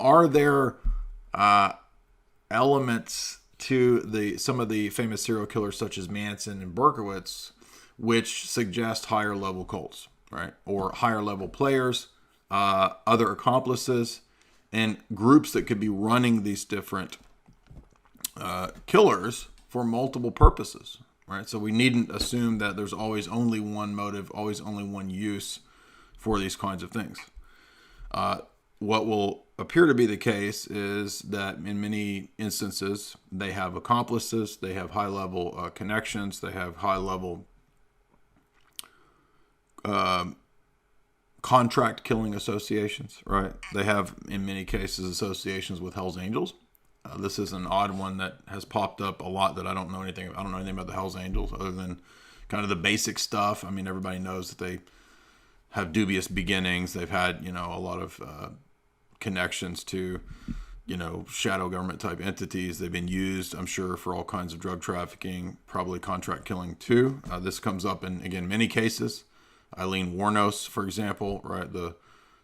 Are there elements to some of the famous serial killers such as Manson and Berkowitz which suggest higher level cults, right? Or higher level players, other accomplices, and groups that could be running these different killers for multiple purposes, right? So we needn't assume that there's always only one motive, always only one use for these kinds of things. What will appear to be the case is that in many instances, they have accomplices, they have high-level connections, they have high-level contract killing associations, right? They have, in many cases, associations with Hell's Angels. This is an odd one that has popped up a lot that I don't know anything about the Hell's Angels other than kind of the basic stuff. I mean, everybody knows that they have dubious beginnings. They've had, a lot of connections to, shadow government type entities. They've been used, I'm sure, for all kinds of drug trafficking, probably contract killing too. This comes up in, again, many cases. Eileen Wuornos, for example, right? The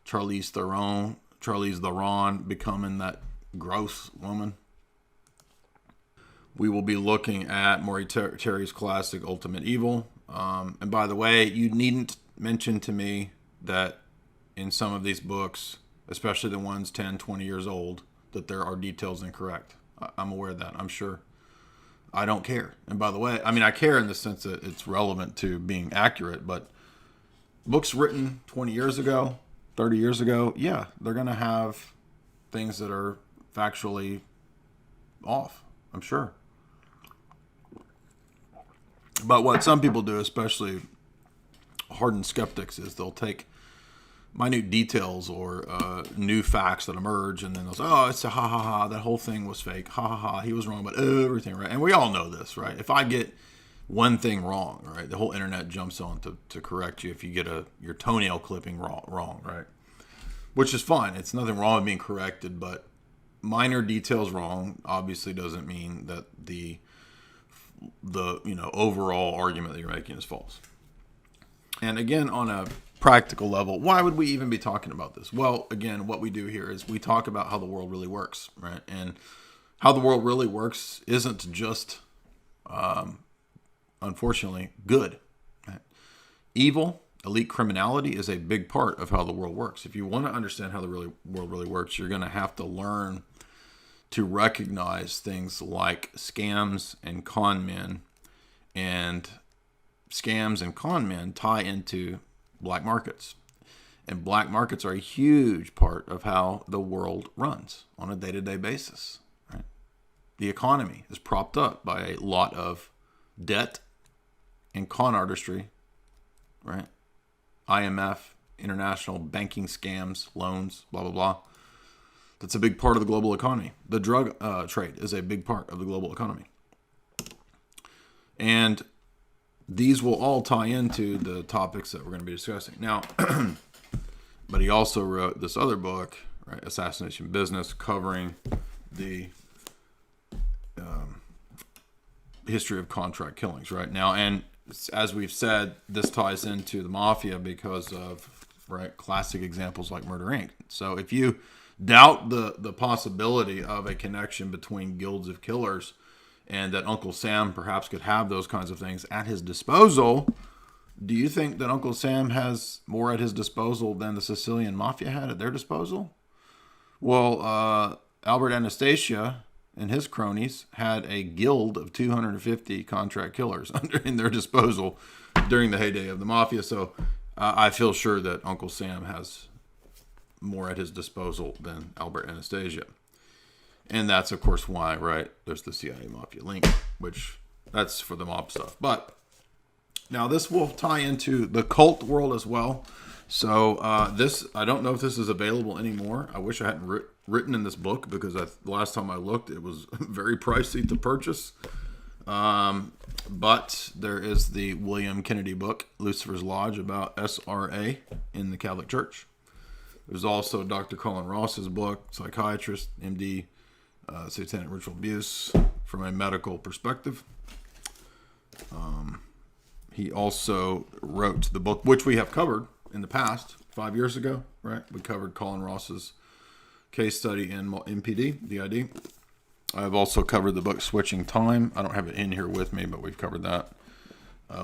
Charlize Theron becoming that gross woman. We will be looking at Maury Terry's classic Ultimate Evil. And by the way, you needn't mention to me that in some of these books, especially the ones 10, 20 years old, that there are details incorrect. I'm aware of that, I'm sure. I don't care. And by the way, I care in the sense that it's relevant to being accurate, but books written 20 years ago, 30 years ago, yeah, they're going to have things that are factually off, I'm sure. But what some people do, especially hardened skeptics, is they'll take minute details or new facts that emerge, and then they'll say, oh, it's a ha ha ha, that whole thing was fake, ha ha ha, he was wrong about everything, right? And we all know this, right? If I get one thing wrong, right, the whole internet jumps on to correct you if you get your toenail clipping wrong, right? Which is fine. It's nothing wrong with being corrected, but minor details wrong obviously doesn't mean that the overall argument that you're making is false. And again, on a practical level, why would we even be talking about this? Well, again, what we do here is we talk about how the world really works, right? And how the world really works isn't just, unfortunately, good. Right? Evil, elite criminality is a big part of how the world works. If you want to understand how the world really works, you're going to have to learn to recognize things like scams and con men. And scams and con men tie into black markets. And black markets are a huge part of how the world runs on a day-to-day basis. Right? The economy is propped up by a lot of debt and con artistry, right? IMF, international banking scams, loans, blah, blah, blah. That's a big part of the global economy. The drug trade is a big part of the global economy. And these will all tie into the topics that we're going to be discussing. Now, but he also wrote this other book, right, Assassination Business, covering the history of contract killings, right? Now, and as we've said, this ties into the mafia because of, right, classic examples like Murder, Inc. So if you doubt the possibility of a connection between guilds of killers and that Uncle Sam perhaps could have those kinds of things at his disposal, do you think that Uncle Sam has more at his disposal than the Sicilian Mafia had at their disposal? Well, Albert Anastasia and his cronies had a guild of 250 contract killers in their disposal during the heyday of the Mafia. So I feel sure that Uncle Sam has more at his disposal than Albert Anastasia. And that's, of course, why, right, there's the CIA Mafia link, which that's for the mob stuff. But now this will tie into the cult world as well. So this, I don't know if this is available anymore. I wish I hadn't written in this book because the last time I looked, it was very pricey to purchase. But there is the William Kennedy book, Lucifer's Lodge, about SRA in the Catholic Church. There's also Dr. Colin Ross's book, Psychiatrist, MD, Satanic Ritual Abuse from a medical perspective. He also wrote the book, which we have covered in the past, 5 years ago, right? We covered Colin Ross's case study in MPD, DID. I've also covered the book Switching Time. I don't have it in here with me, but we've covered that,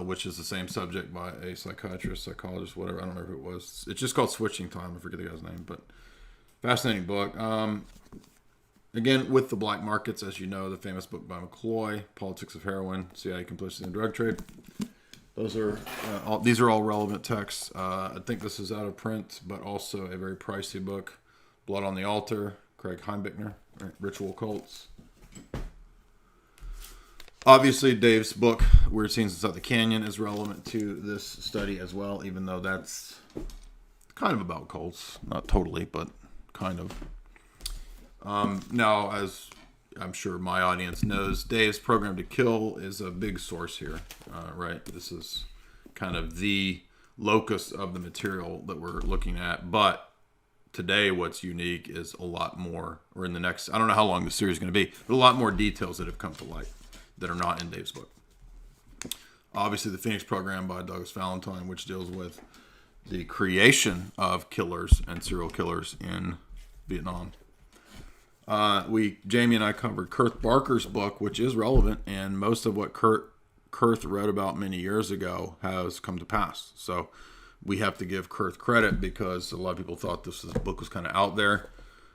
which is the same subject by a psychiatrist, psychologist, whatever. I don't know who it was. It's just called Switching Time. I forget the guy's name, but fascinating book. Again, with the black markets, as you know, the famous book by McCloy, Politics of Heroin, CIA Complicity in the Drug Trade. These are all relevant texts. I think this is out of print, but also a very pricey book, Blood on the Altar, Craig Heimbichner, right? Ritual Cults. Obviously, Dave's book, Weird Scenes Inside the Canyon, is relevant to this study as well, even though that's kind of about cults. Not totally, but kind of. Now, as I'm sure my audience knows, Dave's Program to Kill is a big source here, right? This is kind of the locus of the material that we're looking at. But today, what's unique is a lot more, or in the next, I don't know how long the series is going to be, but a lot more details that have come to light that are not in Dave's book. Obviously, the Phoenix Program by Douglas Valentine, which deals with the creation of killers and serial killers in Vietnam. Jamie and I covered Kurt Barker's book, which is relevant, and most of what Kurt wrote about many years ago has come to pass. So we have to give Kurt credit, because a lot of people thought this book was kind of out there.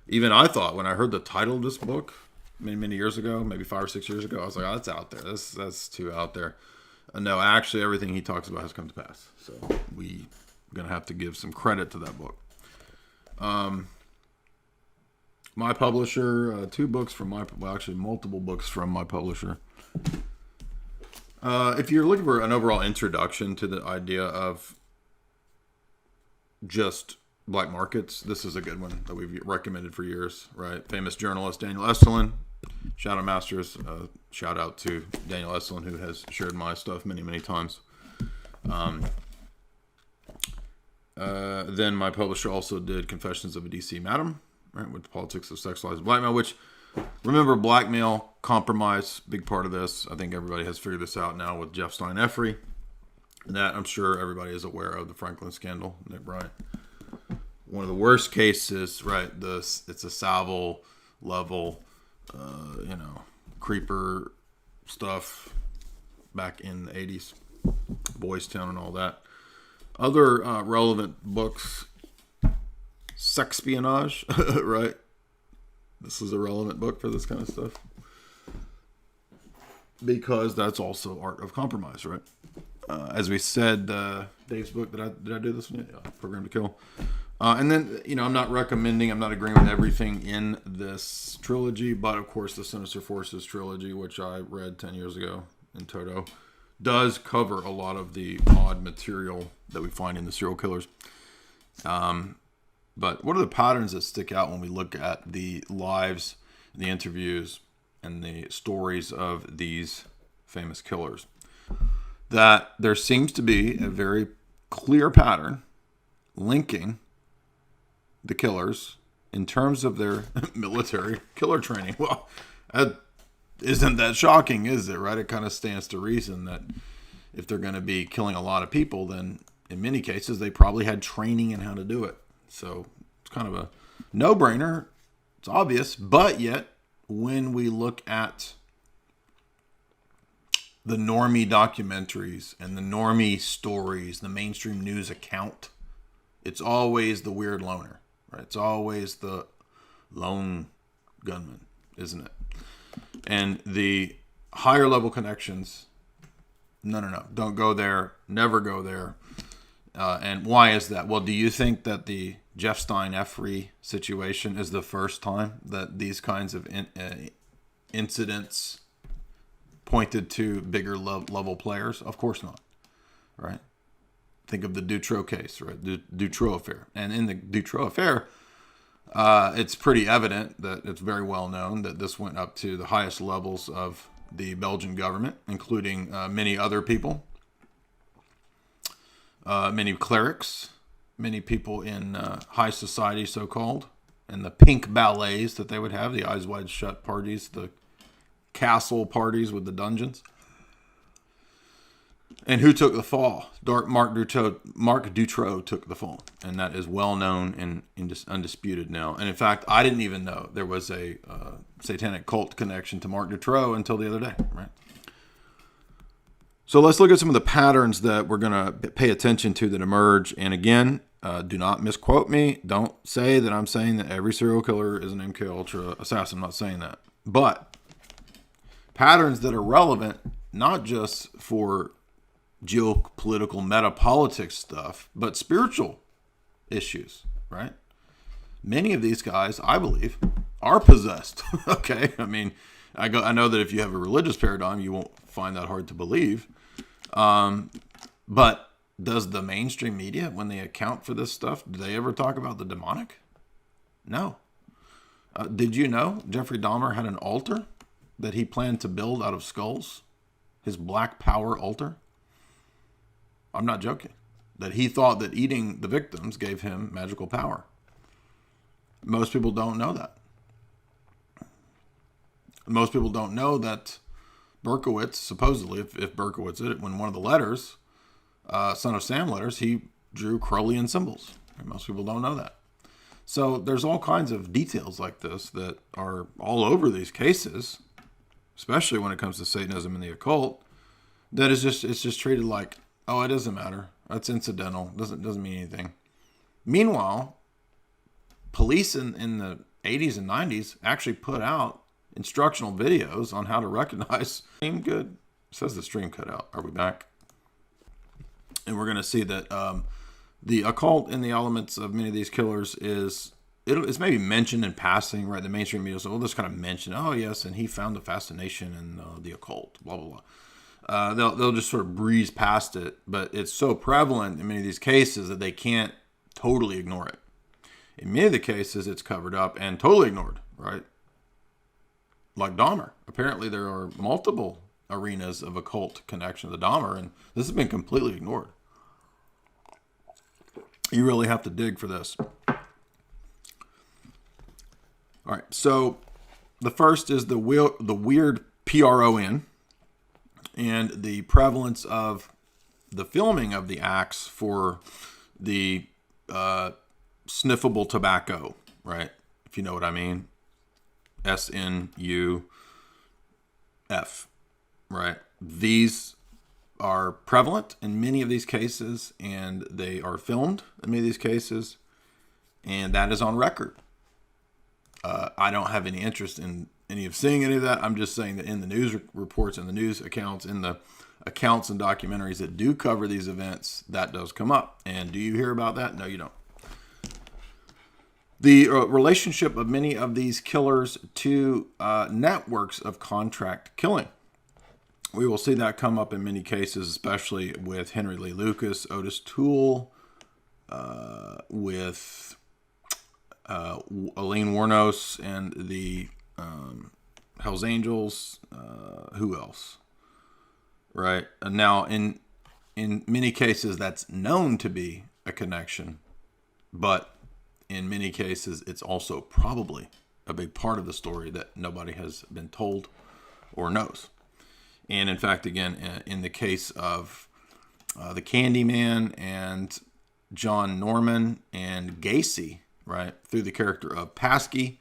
Even I thought, when I heard the title of this book many years ago, maybe 5 or 6 years ago, I was like, oh, that's out there. That's too out there. No, actually, everything he talks about has come to pass. So we're going to have to give some credit to that book. My publisher, 2 books from multiple books from my publisher. If you're looking for an overall introduction to the idea of just black markets, this is a good one that we've recommended for years, right? Famous journalist Daniel Estelin, Shadow Masters. Shout out to Daniel Estelin, who has shared my stuff many times. Then my publisher also did Confessions of a DC Madam, right, with the politics of sexualized blackmail, which, remember, blackmail, compromise, big part of this. I think everybody has figured this out now with Jeff Stein-Effrey. And that, I'm sure everybody is aware of, the Franklin scandal, Nick Bryant. One of the worst cases, right, it's a Savile level, creeper stuff back in the 80s, Boys Town and all that. Other relevant books, Sexpionage, right? This is a relevant book for this kind of stuff, because that's also Art of Compromise, right? As we said, Dave's book, did I do this one? Yeah, Program to Kill. And then, I'm not agreeing with everything in this trilogy, but of course the Sinister Forces trilogy, which I read 10 years ago in toto, does cover a lot of the odd material that we find in the serial killers. But what are the patterns that stick out when we look at the lives, the interviews, and the stories of these famous killers? That there seems to be a very clear pattern linking the killers in terms of their military killer training. Well, isn't that shocking, is it, right? It kind of stands to reason that if they're going to be killing a lot of people, then in many cases they probably had training in how to do it. So it's kind of a no-brainer. It's obvious. But yet, when we look at the normie documentaries and the normie stories, the mainstream news account, it's always the weird loner, right? It's always the lone gunman, isn't it? And the higher level connections, no, don't go there, never go there. And why is that? Well, do you think that the Jeff Stein-Effrey situation is the first time that these kinds of incidents pointed to bigger level players? Of course not, right? Think of the Dutroux case, right? The Dutroux affair. And in the Dutroux affair, it's pretty evident that it's very well known that this went up to the highest levels of the Belgian government, including many other people, many clerics, many people in high society, so-called, and the pink ballets that they would have, the eyes wide shut parties, the castle parties with the dungeons. And who took the fall? Mark Dutroux took the fall, and that is well known and just undisputed now. And in fact, I didn't even know there was a satanic cult connection to Mark Dutroux until the other day. Right. So let's look at some of the patterns that we're going to pay attention to that emerge. And again, do not misquote me. Don't say that I'm saying that every serial killer is an MK Ultra assassin. I'm not saying that, but patterns that are relevant not just for geopolitical metapolitics stuff, but spiritual issues, right? Many of these guys, I believe, are possessed. Okay. I mean, I know that if you have a religious paradigm, you won't find that hard to believe. But does the mainstream media, when they account for this stuff, do they ever talk about the demonic? No. Did you know Jeffrey Dahmer had an altar that he planned to build out of skulls? His Black Power altar? I'm not joking. That he thought that eating the victims gave him magical power. Most people don't know that. Most people don't know that Berkowitz, supposedly, if Berkowitz did it, when one of the letters, Son of Sam letters, he drew Crowleyan symbols. Most people don't know that. So there's all kinds of details like this that are all over these cases, especially when it comes to Satanism and the occult, that is just, it's just treated like, oh, it doesn't matter. That's incidental. Doesn't mean anything. Meanwhile, police in the 80s and 90s actually put out instructional videos on how to recognize. Stream good? It says the stream cut out. Are we back? And we're going to see that the occult in the elements of many of these killers it's maybe mentioned in passing, right? The mainstream media will just kind of mention, oh yes, and he found a fascination in the occult, blah blah blah. They'll just sort of breeze past it, but it's so prevalent in many of these cases that they can't totally ignore it. In many of the cases, it's covered up and totally ignored, right? Like Dahmer. Apparently, there are multiple arenas of occult connection to the Dahmer, and this has been completely ignored. You really have to dig for this. All right, so the first is the weird PRON and the prevalence of the filming of the acts for the sniffable tobacco, right? If you know what I mean. SNUF, right? These are prevalent in many of these cases, and they are filmed in many of these cases, and that is on record. I don't have any interest in any of seeing any of that. I'm just saying that in the news reports and the news accounts, in the accounts and documentaries that do cover these events, that does come up. And do you hear about that? No, you don't. The relationship of many of these killers to networks of contract killing. We will see that come up in many cases, especially with Henry Lee Lucas, Otis Toole, with Elaine Wuornos and the Hells Angels. Who else? Right. And now, in many cases, that's known to be a connection, but in many cases, it's also probably a big part of the story that nobody has been told or knows. And in fact, again, in the case of the Candyman and John Norman and Gacy, right, through the character of Paskey,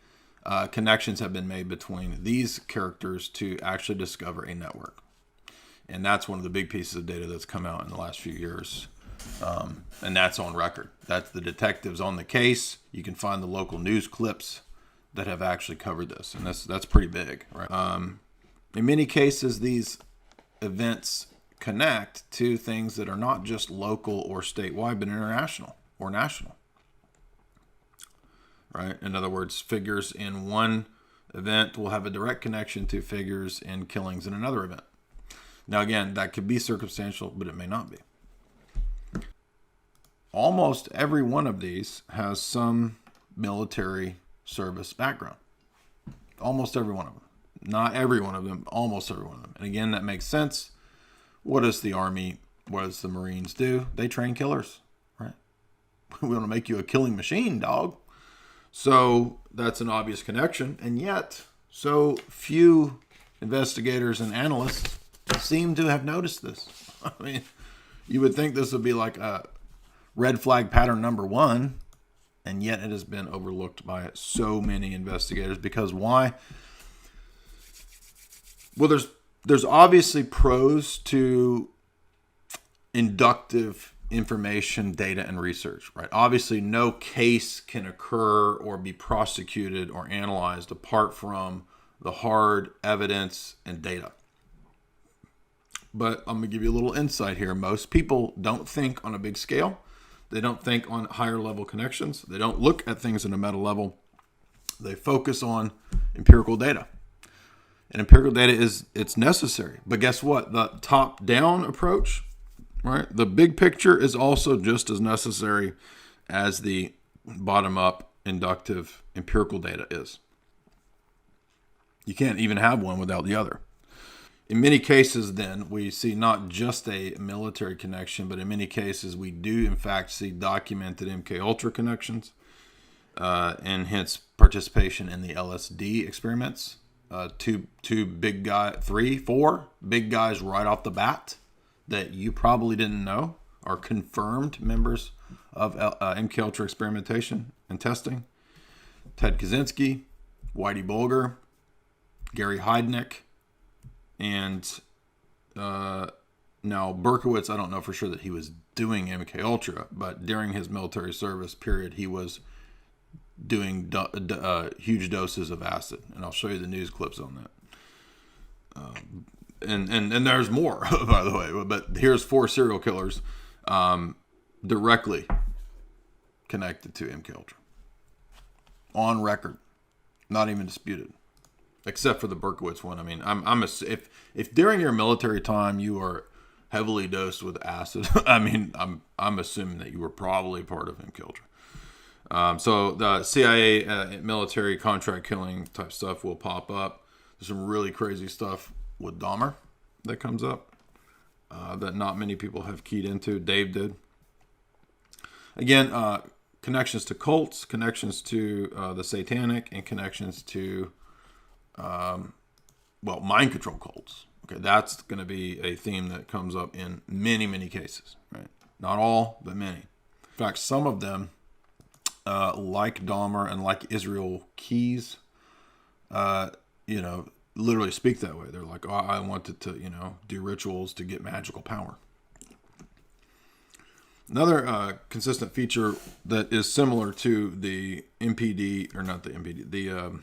connections have been made between these characters to actually discover a network. And that's one of the big pieces of data that's come out in the last few years. And that's on record. That's the detectives on the case. You can find the local news clips that have actually covered this. And that's pretty big, right? In many cases, these events connect to things that are not just local or statewide, but international or national. Right? In other words, figures in one event will have a direct connection to figures in killings in another event. Now, again, that could be circumstantial, but it may not be. Almost every one of these has some military service background. Almost every one of them. Not every one of them, almost every one of them. And again, that makes sense. What does the Army, what does the Marines do? They train killers, right? We want to make you a killing machine, dog. So that's an obvious connection. And yet, so few investigators and analysts seem to have noticed this. I mean, you would think this would be like a red flag pattern number one, and yet it has been overlooked by so many investigators. Because why? Well, there's obviously pros to inductive information, data, and research, right? Obviously, no case can occur or be prosecuted or analyzed apart from the hard evidence and data. But I'm going to give you a little insight here. Most people don't think on a big scale. They don't think on higher level connections. They don't look at things at a meta level. They focus on empirical data. And empirical data it's necessary. But guess what? The top-down approach, right? The big picture is also just as necessary as the bottom-up inductive empirical data is. You can't even have one without the other. In many cases, then, we see not just a military connection, but in many cases, we do, in fact, see documented MKUltra connections, and hence participation in the LSD experiments. Four big guys right off the bat that you probably didn't know are confirmed members of MKUltra experimentation and testing. Ted Kaczynski, Whitey Bulger, Gary Heidnik, and now Berkowitz, I don't know for sure that he was doing MKUltra, but during his military service period, he was doing huge doses of acid, and I'll show you the news clips on that. And there's more, by the way. But here's 4 serial killers directly connected to MKUltra on record, not even disputed. Except for the Berkowitz one. I mean, if during your military time you are heavily dosed with acid, I mean, I'm assuming that you were probably part of MKUltra. So the CIA military contract killing type stuff will pop up. There's some really crazy stuff with Dahmer that comes up that not many people have keyed into. Dave did. Again, connections to cults, connections to the satanic, and connections to mind control cults. Okay, that's going to be a theme that comes up in many, many cases, right? Not all, but many. In fact, some of them, like Dahmer and like Israel Keys, literally speak that way. They're like, oh, I wanted to, do rituals to get magical power. Another consistent feature that is similar to the MPD, or not the MPD,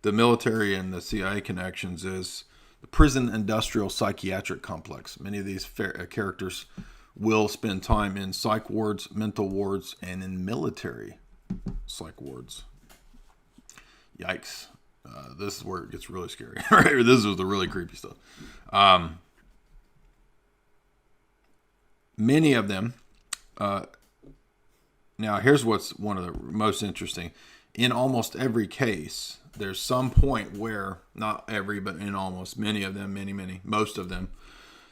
the military and the CIA connections is the prison industrial psychiatric complex. Many of these characters will spend time in psych wards, mental wards, and in military psych wards. Yikes. This is where it gets really scary. Right? This is the really creepy stuff. Many of them, now here's what's one of the most interesting. In almost every case, there's some point where, not every, but in almost many of them, most of them,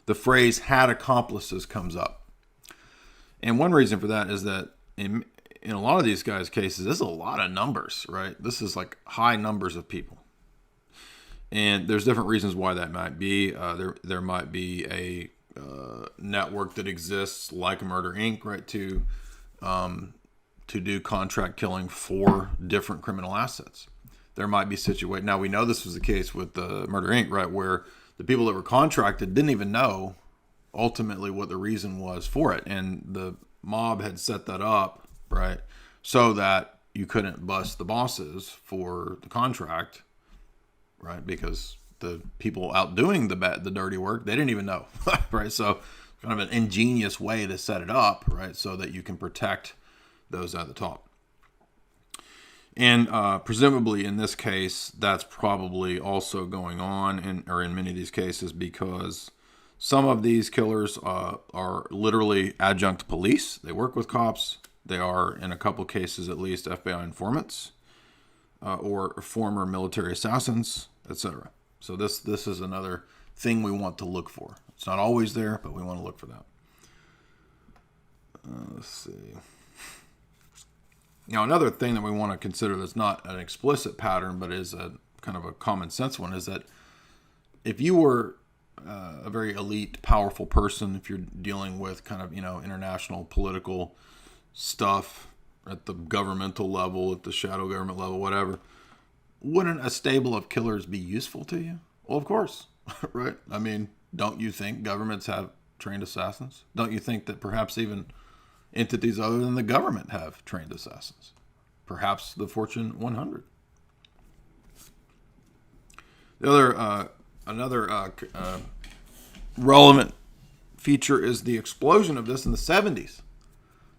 the phrase had accomplices comes up. And one reason for that is that in a lot of these guys' cases, this is a lot of numbers, right? This is like high numbers of people. And there's different reasons why that might be. There might be a network that exists like Murder Inc., right, to do contract killing for different criminal assets. There might be situations. Now, we know this was the case with Murder Inc., right, where the people that were contracted didn't even know ultimately what the reason was for it. And the mob had set that up, right, so that you couldn't bust the bosses for the contract, right, because the people out doing the dirty work, they didn't even know, right? So kind of an ingenious way to set it up, right, so that you can protect those at the top. And presumably in this case, that's probably also going on, in many of these cases, because some of these killers are literally adjunct police. They work with cops. They are, in a couple cases at least, FBI informants or former military assassins, etc. So this is another thing we want to look for. It's not always there, but we want to look for that. Let's see. Now, another thing that we want to consider that's not an explicit pattern, but is a kind of a common sense one, is that if you were a very elite, powerful person, if you're dealing with kind of, international political stuff at the governmental level, at the shadow government level, whatever, wouldn't a stable of killers be useful to you? Well, of course, right? I mean, don't you think governments have trained assassins? Don't you think that perhaps even entities other than the government have trained assassins? Perhaps the Fortune 100. Another relevant feature is the explosion of this in the 70s.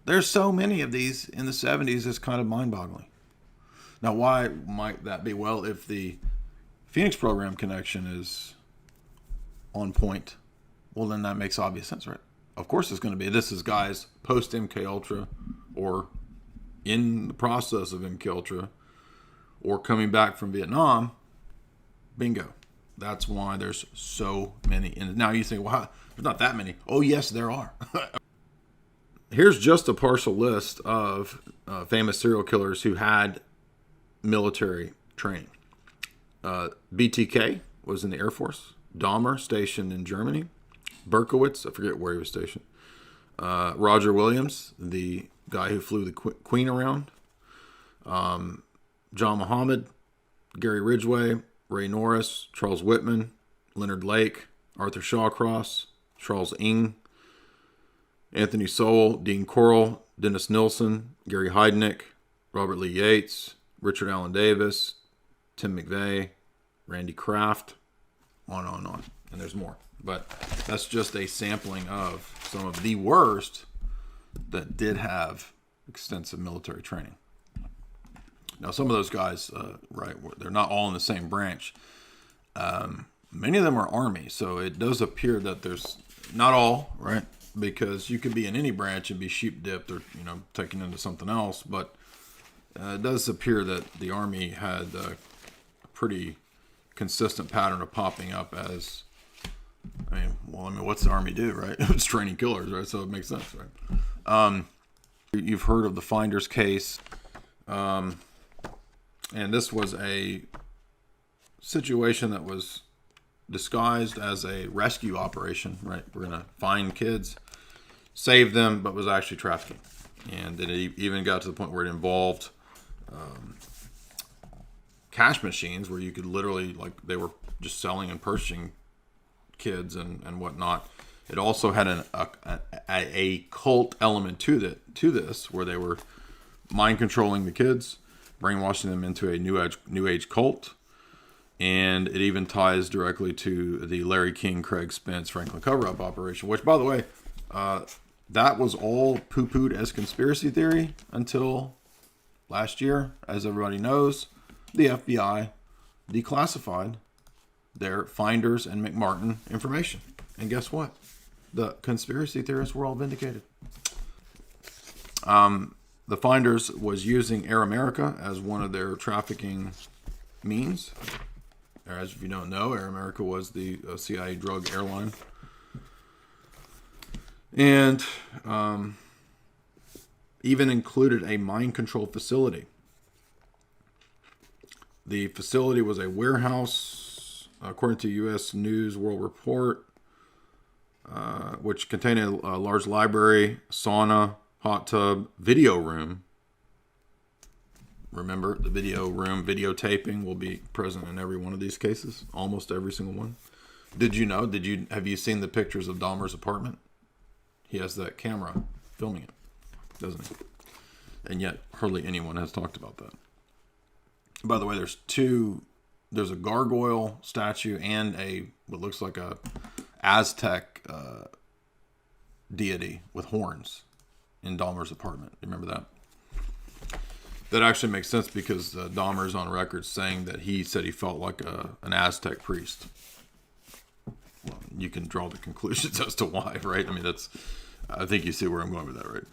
There's so many of these in the 70s, it's kind of mind-boggling. Now, why might that be? Well, if the Phoenix program connection is on point, well, then that makes obvious sense, right? Of course it's going to be. This is guys post-MK Ultra or in the process of MK Ultra or coming back from Vietnam. Bingo. That's why there's so many. And now you think, well, there's not that many. Oh, yes, there are. Here's just a partial list of famous serial killers who had military training. BTK was in the Air Force. Dahmer, stationed in Germany. Berkowitz, I forget where he was stationed. Roger Williams, the guy who flew the Queen around. John Muhammad, Gary Ridgway, Ray Norris, Charles Whitman, Leonard Lake, Arthur Shawcross, Charles Ng, Anthony Sowell, Dean Corll, Dennis Nilsson, Gary Heidnick, Robert Lee Yates, Richard Allen Davis, Tim McVeigh, Randy Kraft, on and on. And there's more. But that's just a sampling of some of the worst that did have extensive military training. Now, some of those guys, right, they're not all in the same branch. Many of them are Army, so it does appear that there's not all, right, because you could be in any branch and be sheep dipped or, taken into something else. But it does appear that the Army had a pretty consistent pattern of popping up as, what's the Army do, right? It's training killers, right? So it makes sense, right? You've heard of the Finders case. And this was a situation that was disguised as a rescue operation, right? We're going to find kids, save them, but was actually trafficking. And it even got to the point where it involved cash machines where you could literally, they were just selling and purchasing kids and whatnot. It also had a cult element to this, where they were mind controlling the kids, brainwashing them into a new age cult. And it even ties directly to the Larry King, Craig Spence, Franklin cover-up operation, which, by the way, that was all poo-pooed as conspiracy theory until last year. As everybody knows, the FBI declassified their Finders and McMartin information. And guess what? The conspiracy theorists were all vindicated. The Finders was using Air America as one of their trafficking means. As if you don't know, Air America was the CIA drug airline. And even included a mind control facility. The facility was a warehouse, according to U.S. News World Report, which contained a large library, sauna, hot tub, video room. Remember, the video room videotaping will be present in every one of these cases, almost every single one. Did you know? Have you seen the pictures of Dahmer's apartment? He has that camera filming it, doesn't he? And yet, hardly anyone has talked about that. By the way, there's a gargoyle statue and what looks like a Aztec deity with horns in Dahmer's apartment. You remember that? That actually makes sense because Dahmer's on record saying that he said he felt like an Aztec priest. Well, you can draw the conclusions as to why, right? I think you see where I'm going with that, right?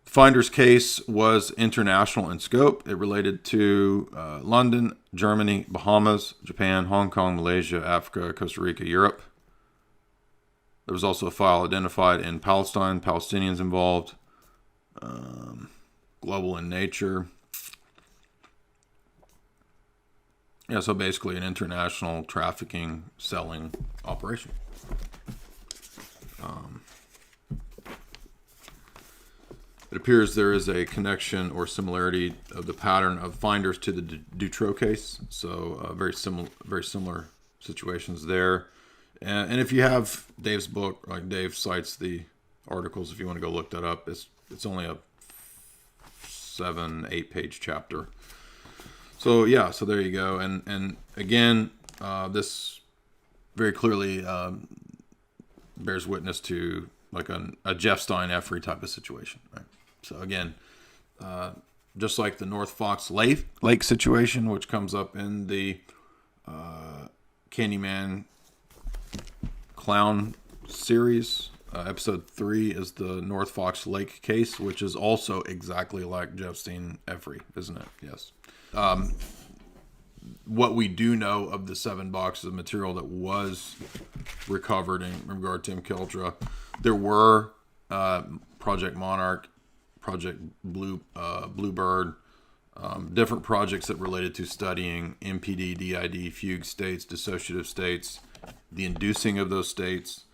Finder's case was international in scope. It related to London, Germany, Bahamas, Japan, Hong Kong, Malaysia, Africa, Costa Rica, Europe. There was also a file identified in Palestine, Palestinians involved, global in nature. Yeah, so basically an international trafficking, selling operation. It appears there is a connection or similarity of the pattern of finders to the Dutroux case. So very similar situations there. And if you have Dave's book, like Dave cites the articles, if you want to go look that up, it's only a 7-8 page chapter. So yeah, so there you go. And again, this very clearly bears witness to like a Jeff Stein Effrey type of situation, right? So again, just like the North Fox Lake situation, which comes up in the Candyman Clown series, episode 3 is the North Fox Lake case, which is also exactly like Jeff Stein Effrey, isn't it? Yes. What we do know of the 7 boxes of material that was recovered in regard to MKUltra, there were Project Monarch, Project Bluebird, different projects that related to studying MPD, DID, fugue states, dissociative states, the inducing of those states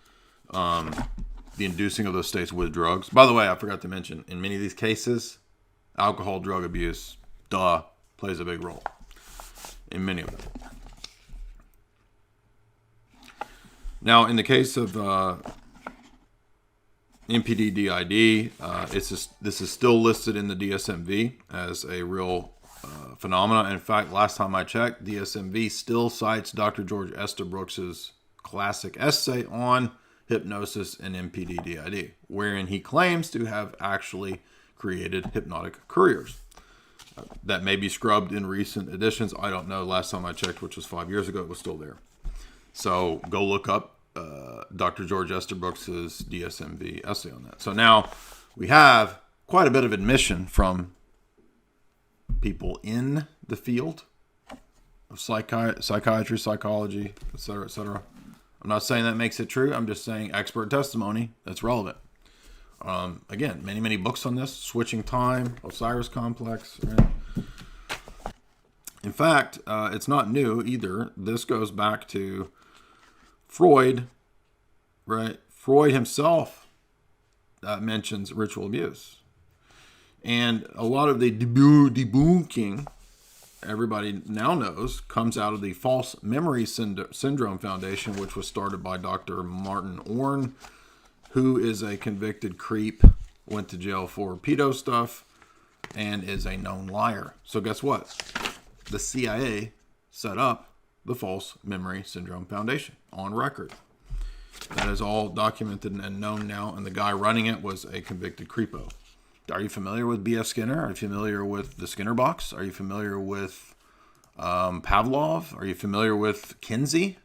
with drugs. By the way, I forgot to mention, in many of these cases, alcohol, drug abuse, plays a big role in many of them. Now, in the case of MPD DID, this is still listed in the DSMV as a real phenomena. In fact, last time I checked, DSMV still cites Dr. George Estabrooks' classic essay on hypnosis and MPD DID, wherein he claims to have actually created hypnotic couriers. That may be scrubbed in recent editions. I don't know. Last time I checked, which was 5 years ago, it was still there. So go look up Dr. George Estabrooks' DSMV essay on that. So now we have quite a bit of admission from people in the field of psychiatry, psychology, etc., etc. I'm not saying that makes it true. I'm just saying expert testimony that's relevant. Again, many books on this. Switching Time, Osiris Complex. Right? In fact, it's not new either. This goes back to Freud, right? Freud himself mentions ritual abuse. And a lot of the debunking, everybody now knows, comes out of the False Memory Syndrome Foundation, which was started by Dr. Martin Orne, who is a convicted creep, went to jail for pedo stuff, and is a known liar. So guess what? The CIA set up the False Memory Syndrome Foundation on record. That is all documented and known now, and the guy running it was a convicted creepo. Are you familiar with B.F. Skinner? Are you familiar with the Skinner box? Are you familiar with Pavlov? Are you familiar with Kinsey?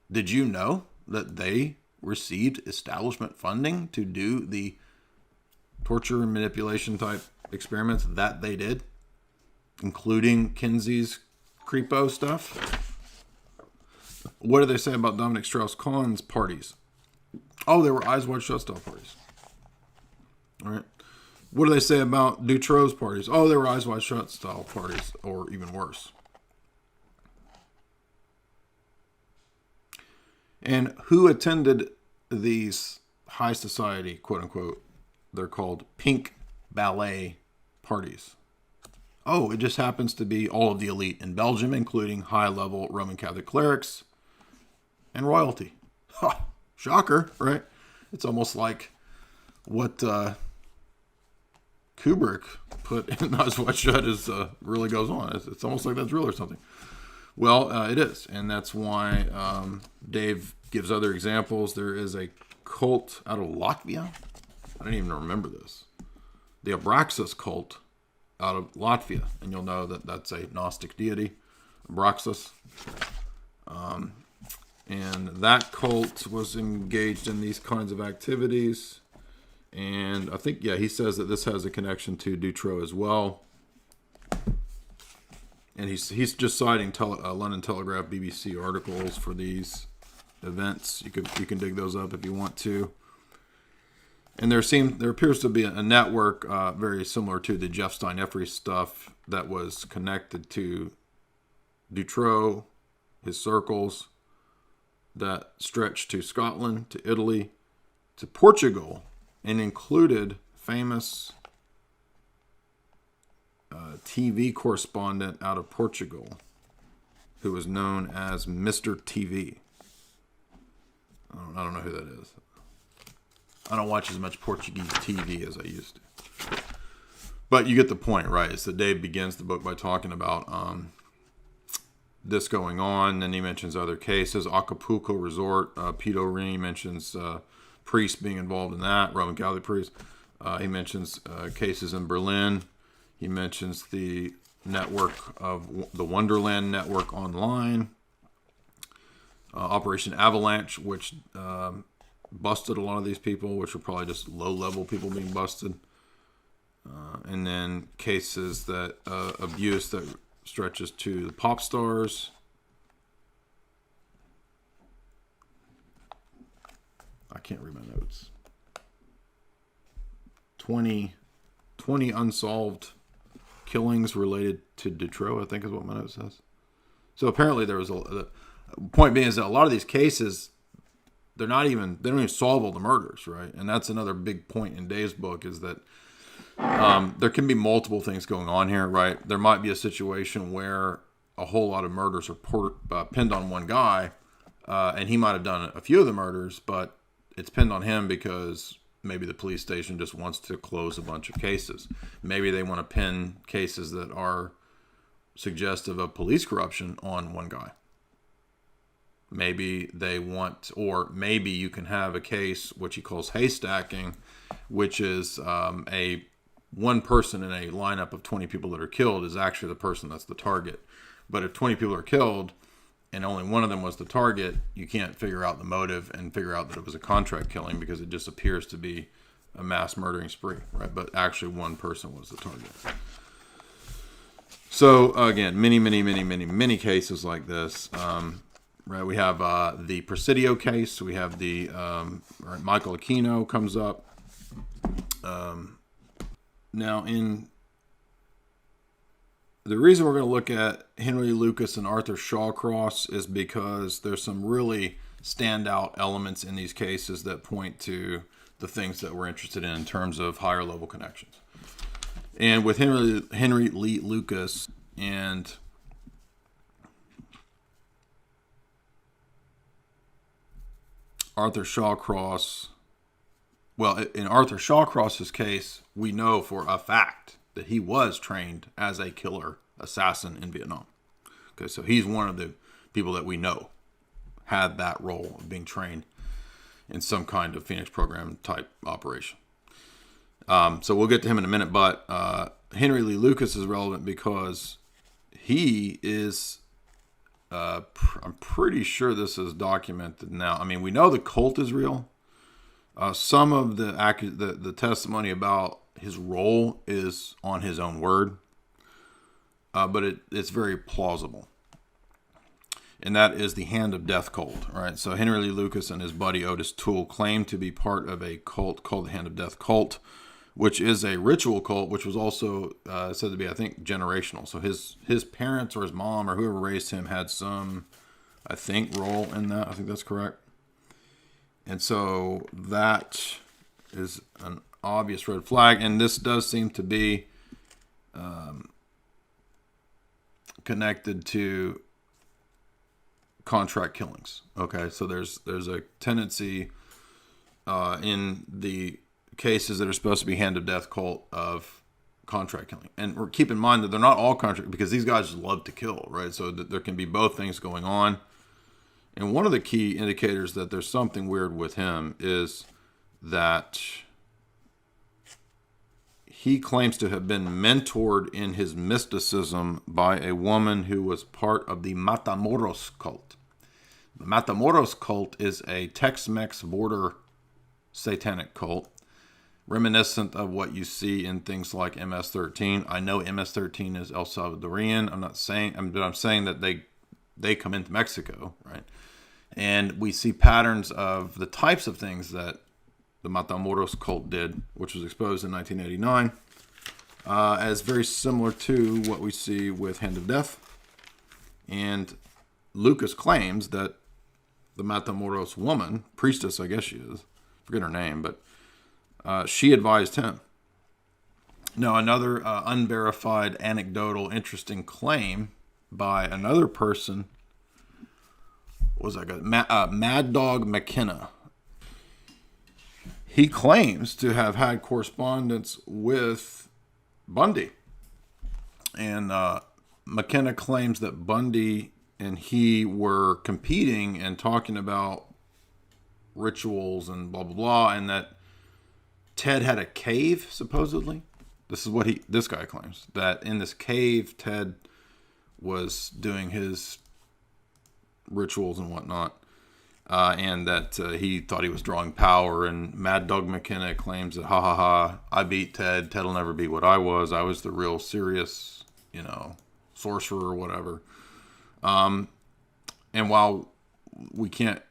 Did you know that they received establishment funding to do the torture and manipulation type experiments that they did, including Kinsey's creepo stuff? What do they say about Dominic Strauss-Kahn's parties? Oh, they were Eyes Wide Shut style parties. All right. What do they say about Dutroux's parties? Oh, they were Eyes Wide Shut style parties, or even worse. And who attended these high society, quote unquote, they're called pink ballet parties? Oh, it just happens to be all of the elite in Belgium, including high-level Roman Catholic clerics and royalty. Ha, shocker, right? It's almost like what Kubrick put in Eyes Wide Shut is really goes on. It's almost like that's real or something. Well, it is, and that's why Dave gives other examples. There is a cult out of Latvia. I don't even remember this. The Abraxas cult out of Latvia, and you'll know that that's a Gnostic deity, Abraxas. And that cult was engaged in these kinds of activities. And I think, he says that this has a connection to Dutroux as well. And he's just citing London Telegraph, BBC articles for these events. You can dig those up if you want to. And there appears to be a network very similar to the Jeff Stein Effrey stuff that was connected to Dutroux, his circles that stretched to Scotland, to Italy, to Portugal, and included famous TV correspondent out of Portugal who was known as Mr. TV. I don't know who that is. I don't watch as much Portuguese TV as I used to. But you get the point, right? It's that Dave begins the book by talking about this going on. Then he mentions other cases. Acapulco Resort, pedo ring. He mentions priests being involved in that, Roman Catholic priests. He mentions cases in Berlin. He mentions the network of the Wonderland Network online. Operation Avalanche, which busted a lot of these people, which were probably just low-level people being busted. And then cases that abuse that stretches to the pop stars. I can't read my notes. 20 unsolved killings related to Dutroux, I think is what my note says. So apparently there was the point being is that a lot of these cases, they don't even solve all the murders, right? And that's another big point in Dave's book is that there can be multiple things going on here, right? There might be a situation where a whole lot of murders are pinned on one guy, and he might have done a few of the murders, but it's pinned on him because maybe the police station just wants to close a bunch of cases. Maybe they want to pin cases that are suggestive of police corruption on one guy. Maybe they want, or maybe you can have a case which he calls haystacking, which is one person in a lineup of 20 people that are killed is actually the person that's the target. But if 20 people are killed and only one of them was the target, you can't figure out the motive and figure out that it was a contract killing because it just appears to be a mass murdering spree, right? But actually one person was the target. So again, many cases like this. Right, we have the Presidio case. We have the Michael Aquino comes up. Now, in the reason we're going to look at Henry Lucas and Arthur Shawcross is because there's some really standout elements in these cases that point to the things that we're interested in terms of higher level connections. And with Henry Lee Lucas and Arthur Shawcross, well, in Arthur Shawcross's case, we know for a fact that he was trained as a killer assassin in Vietnam. Okay, so he's one of the people that we know had that role of being trained in some kind of Phoenix program type operation. So we'll get to him in a minute, but Henry Lee Lucas is relevant because he is... I'm pretty sure this is documented now. I mean, we know the cult is real. Some of the testimony about his role is on his own word, but it's very plausible. And that is the Hand of Death cult, right? So Henry Lee Lucas and his buddy Otis Toole claim to be part of a cult called the Hand of Death cult, which is a ritual cult, which was also said to be, I think, generational. So his parents or his mom or whoever raised him had some, I think, role in that. I think that's correct. And so that is an obvious red flag. And this does seem to be connected to contract killings. Okay, so there's a tendency in the cases that are supposed to be Hand of Death cult of contract killing. And keep in mind that they're not all contract, because these guys love to kill, right? So there can be both things going on. And one of the key indicators that there's something weird with him is that he claims to have been mentored in his mysticism by a woman who was part of the Matamoros cult. The Matamoros cult is a Tex-Mex border satanic cult, reminiscent of what you see in things like MS-13. I know MS-13 is El Salvadorian. But I'm saying that they come into Mexico, right? And we see patterns of the types of things that the Matamoros cult did, which was exposed in 1989, as very similar to what we see with Hand of Death. And Lucas claims that the Matamoros woman, priestess, I guess she is, forget her name, but she advised him. Now, another unverified, anecdotal, interesting claim by another person was like Mad Dog McKenna. He claims to have had correspondence with Bundy. And McKenna claims that Bundy and he were competing and talking about rituals and blah, blah, blah, and that Ted had a cave, supposedly. This is what this guy claims, that in this cave, Ted was doing his rituals and whatnot, and that he thought he was drawing power. And Mad Dog McKenna claims that, ha ha ha, I beat Ted. Ted will never be what I was. I was the real serious, sorcerer or whatever. And while we can't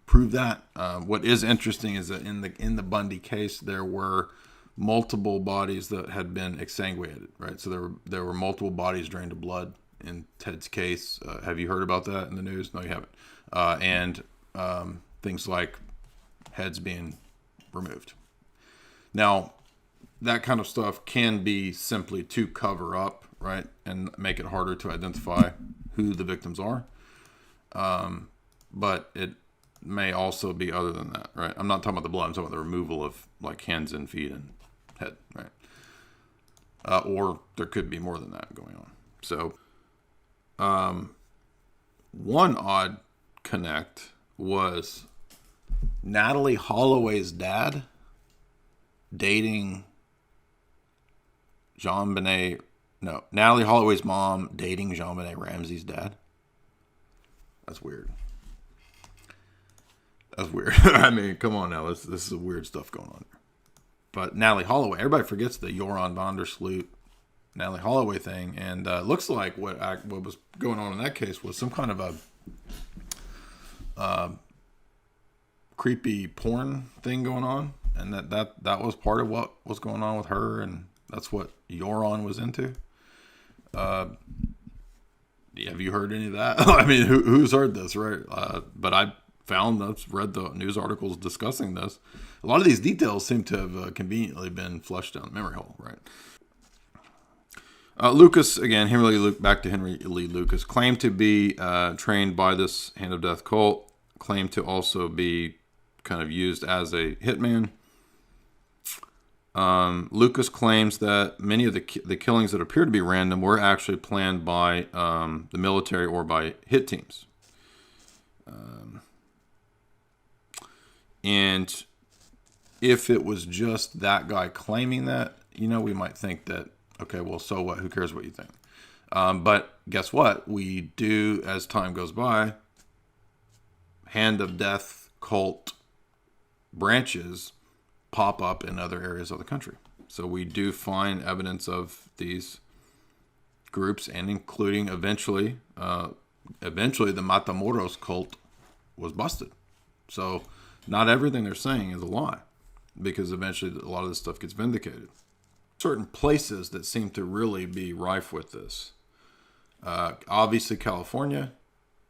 prove that, what is interesting is that in the Bundy case, there were multiple bodies that had been exsanguinated, right? So there were multiple bodies drained of blood in Ted's case. Have you heard about that in the news? No, you haven't. And things like heads being removed. Now, that kind of stuff can be simply to cover up, right, and make it harder to identify who the victims are. But it may also be other than that, right? I'm not talking about the blood. I'm talking about the removal of like hands and feet and head, right? Or there could be more than that going on. So, one odd connect was Natalie Holloway's dad dating Natalie Holloway's mom dating JonBenet Ramsey's dad. That's weird. That's weird. I mean, come on now. This is weird stuff going on. But Natalie Holloway, everybody forgets the Joran van der Sloot Natalie Holloway thing, and it looks like what was going on in that case was some kind of a creepy porn thing going on, and that was part of what was going on with her, and that's what Joran was into. Have you heard any of that? I mean, who's heard this, right? But I've read the news articles discussing this. A lot of these details seem to have conveniently been flushed down the memory hole, right? Lucas, again, back to Henry Lee Lucas, claimed to be trained by this Hand of Death cult, claimed to also be kind of used as a hitman. Lucas claims that many of the killings that appear to be random were actually planned by the military or by hit teams. And if it was just that guy claiming that, we might think that, okay, well, so what? Who cares what you think? But guess what? We do, as time goes by, Hand of Death cult branches pop up in other areas of the country. So we do find evidence of these groups, and including eventually the Matamoros cult was busted. So not everything they're saying is a lie, because eventually a lot of this stuff gets vindicated. Certain places that seem to really be rife with this. Obviously California,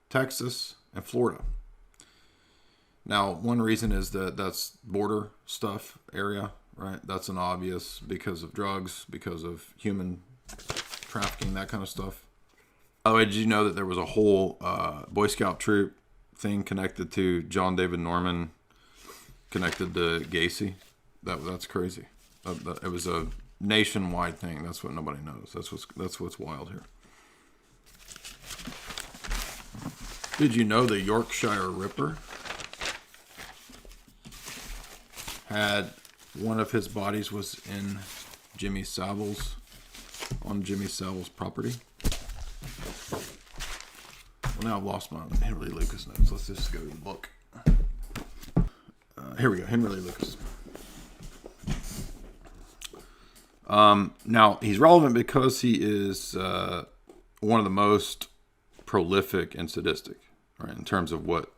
Texas, and Florida. Now, one reason is that that's border stuff area, right? That's an obvious, because of drugs, because of human trafficking, that kind of stuff. By the way, did you know that there was a whole Boy Scout troop thing connected to John David Norman, connected to Gacy? That's crazy. It was a nationwide thing. That's what nobody knows. That's what's wild here. Did you know the Yorkshire Ripper had one of his bodies was on Jimmy Savile's property? Well, now I've lost my Henry Lee Lucas notes. Let's just go to the book. Here we go. Henry Lee Lucas. Now, he's relevant because he is one of the most prolific and sadistic, right, in terms of what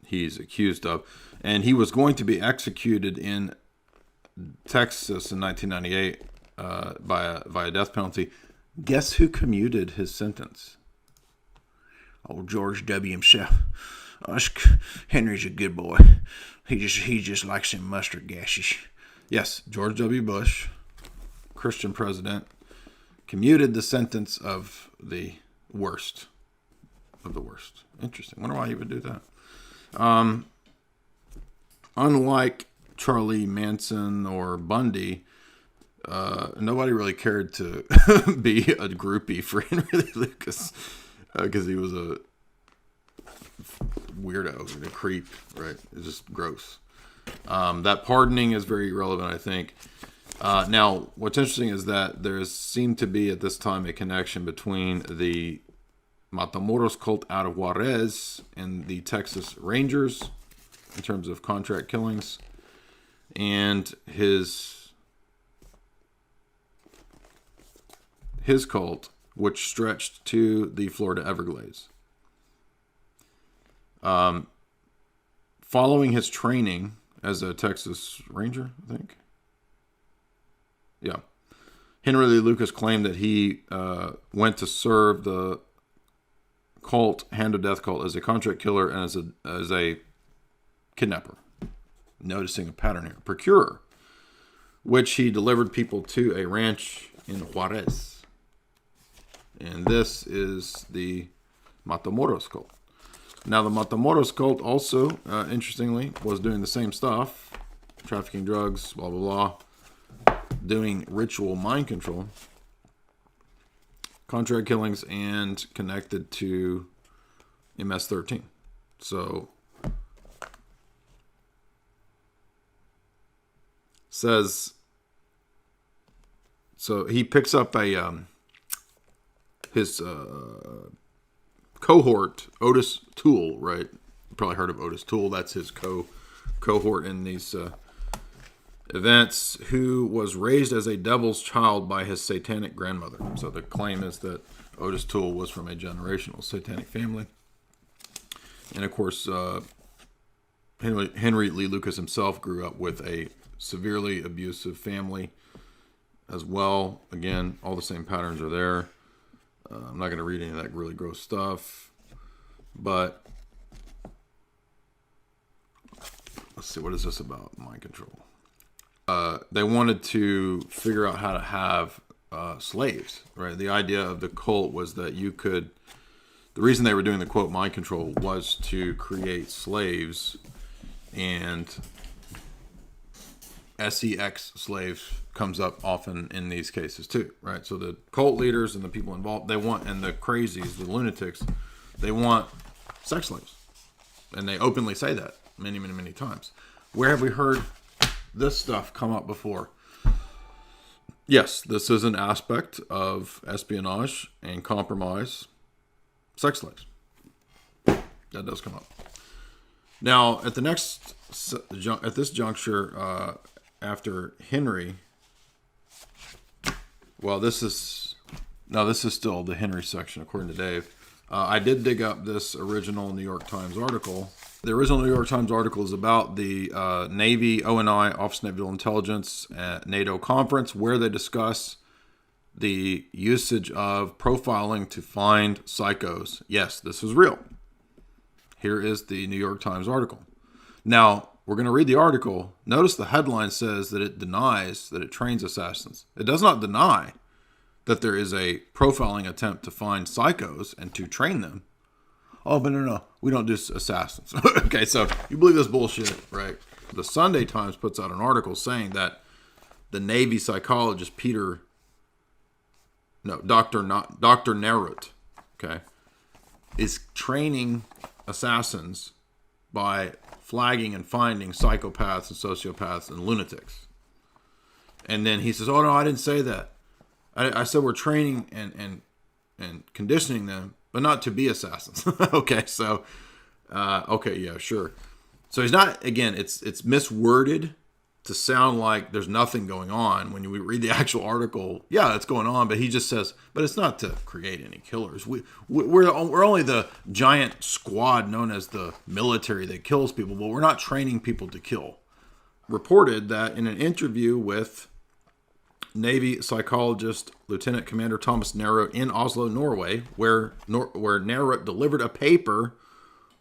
he's accused of. And he was going to be executed in Texas in 1998 by a death penalty. Guess who commuted his sentence? Old George W. himself. Henry's a good boy. He just likes them mustard gases. Yes, George W. Bush, Christian president, commuted the sentence of the worst of the worst. Interesting. Wonder why he would do that. Unlike Charlie Manson or Bundy, nobody really cared to be a groupie for Henry Lee Lucas because he was a weirdo and a creep, right? It's just gross. That pardoning is very relevant, I think. Now, what's interesting is that there seemed to be at this time a connection between the Matamoros cult out of Juarez and the Texas Rangers in terms of contract killings, and his cult, which stretched to the Florida Everglades. Following his training as a Texas Ranger, I think. Yeah. Henry Lee Lucas claimed that he went to serve the cult, Hand of Death cult, as a contract killer and as a kidnapper. Noticing a pattern here. Procurer, which he delivered people to a ranch in Juarez. And this is the Matamoros cult. Now, the Matamoros cult also, interestingly, was doing the same stuff. Trafficking drugs, blah, blah, blah. Doing ritual mind control. Contract killings, and connected to MS-13. So, says, so he picks up his cohort, Otis Toole, right? You probably heard of Otis Toole. That's his cohort in these events, who was raised as a devil's child by his satanic grandmother. So the claim is that Otis Toole was from a generational satanic family. And of course, Henry Lee Lucas himself grew up with a severely abusive family as well. Again, all the same patterns are there. I'm not going to read any of that really gross stuff, but let's see, what is this about mind control? They wanted to figure out how to have slaves, right? The idea of the cult was that the reason they were doing the quote mind control was to create slaves, and sex slaves comes up often in these cases too, right? So the cult leaders and the people involved, and the crazies, the lunatics, they want sex slaves. And they openly say that many, many, many times. Where have we heard this stuff come up before? Yes, this is an aspect of espionage and compromise. Sex slaves. That does come up. Now, at this juncture, after Henry, well, this is still the Henry section, according to Dave. I did dig up this original New York Times article. The original New York Times article is about the Navy ONI, Office of Naval Intelligence, at NATO conference, where they discuss the usage of profiling to find psychos. Yes, this is real. Here is the New York Times article. Now, we're going to read the article. Notice the headline says that it denies that it trains assassins. It does not deny that there is a profiling attempt to find psychos and to train them. Oh, but no, we don't do assassins. Okay, so you believe this bullshit, right? The Sunday Times puts out an article saying that the Navy psychologist Dr. Narut, okay, is training assassins by flagging and finding psychopaths and sociopaths and lunatics. And then he says, oh, no, I didn't say that. I said we're training and conditioning them, but not to be assassins. Okay, so, okay, yeah, sure. So he's not, again, it's misworded to sound like there's nothing going on. When we read the actual article, yeah, it's going on, but he just says, but it's not to create any killers. We're only the giant squad known as the military that kills people, but we're not training people to kill. Reported that in an interview with Navy psychologist Lieutenant Commander Thomas Nerot in Oslo, Norway, where Nerot delivered a paper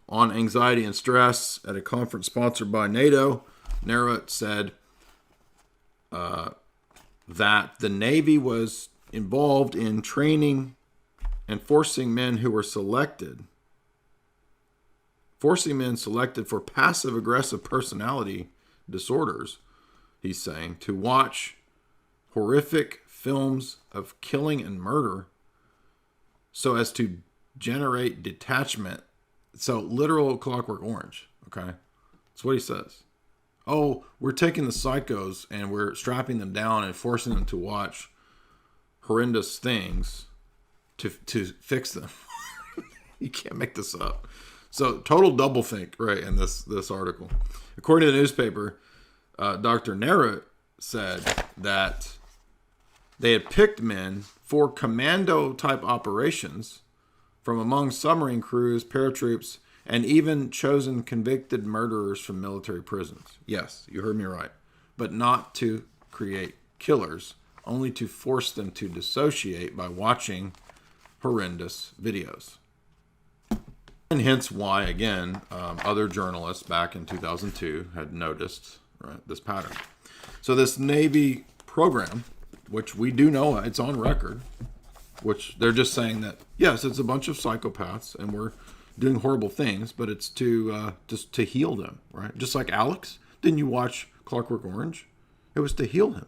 on anxiety and stress at a conference sponsored by NATO. Nerot said that the Navy was involved in training and forcing men selected for passive-aggressive personality disorders, he's saying, to watch horrific films of killing and murder so as to generate detachment. So literal Clockwork Orange, okay? That's what he says. Oh, we're taking the psychos and we're strapping them down and forcing them to watch horrendous things to fix them. You can't make this up. So total doublethink, right, in this article. According to the newspaper, Dr. Nerot said that they had picked men for commando-type operations from among submarine crews, paratroops, and even chosen convicted murderers from military prisons. Yes, you heard me right. But not to create killers, only to force them to dissociate by watching horrendous videos. And hence why, again, other journalists back in 2002 had noticed, right, this pattern. So this Navy program, which we do know it's on record, which they're just saying that, yes, it's a bunch of psychopaths and we're doing horrible things, but it's to just to heal them, right? Just like Alex. Didn't you watch Clockwork Orange? It was to heal him.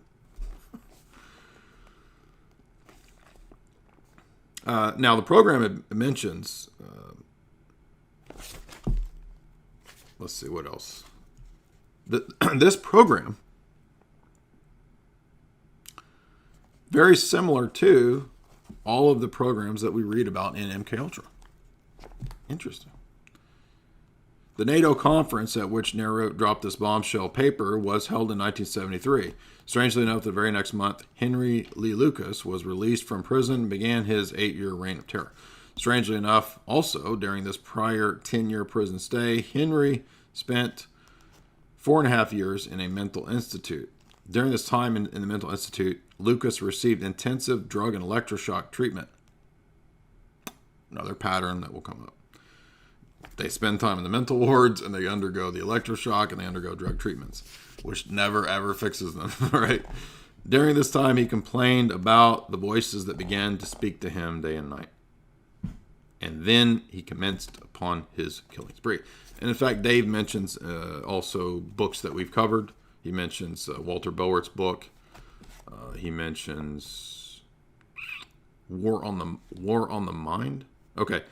Now, the program mentions, let's see what else. This program, very similar to all of the programs that we read about in MKUltra. Interesting. The NATO conference at which Nerot dropped this bombshell paper was held in 1973. Strangely enough, the very next month, Henry Lee Lucas was released from prison and began his 8-year reign of terror. Strangely enough, also, during this prior 10-year prison stay, Henry spent 4.5 years in a mental institute. During this time in the mental institute, Lucas received intensive drug and electroshock treatment. Another pattern that will come up. They spend time in the mental wards and they undergo the electroshock and they undergo drug treatments, which never ever fixes them, right? During this time, he complained about the voices that began to speak to him day and night. And then he commenced upon his killing spree. And in fact, Dave mentions also books that we've covered. He mentions Walter Bowert's book. He mentions War on the Mind. Okay.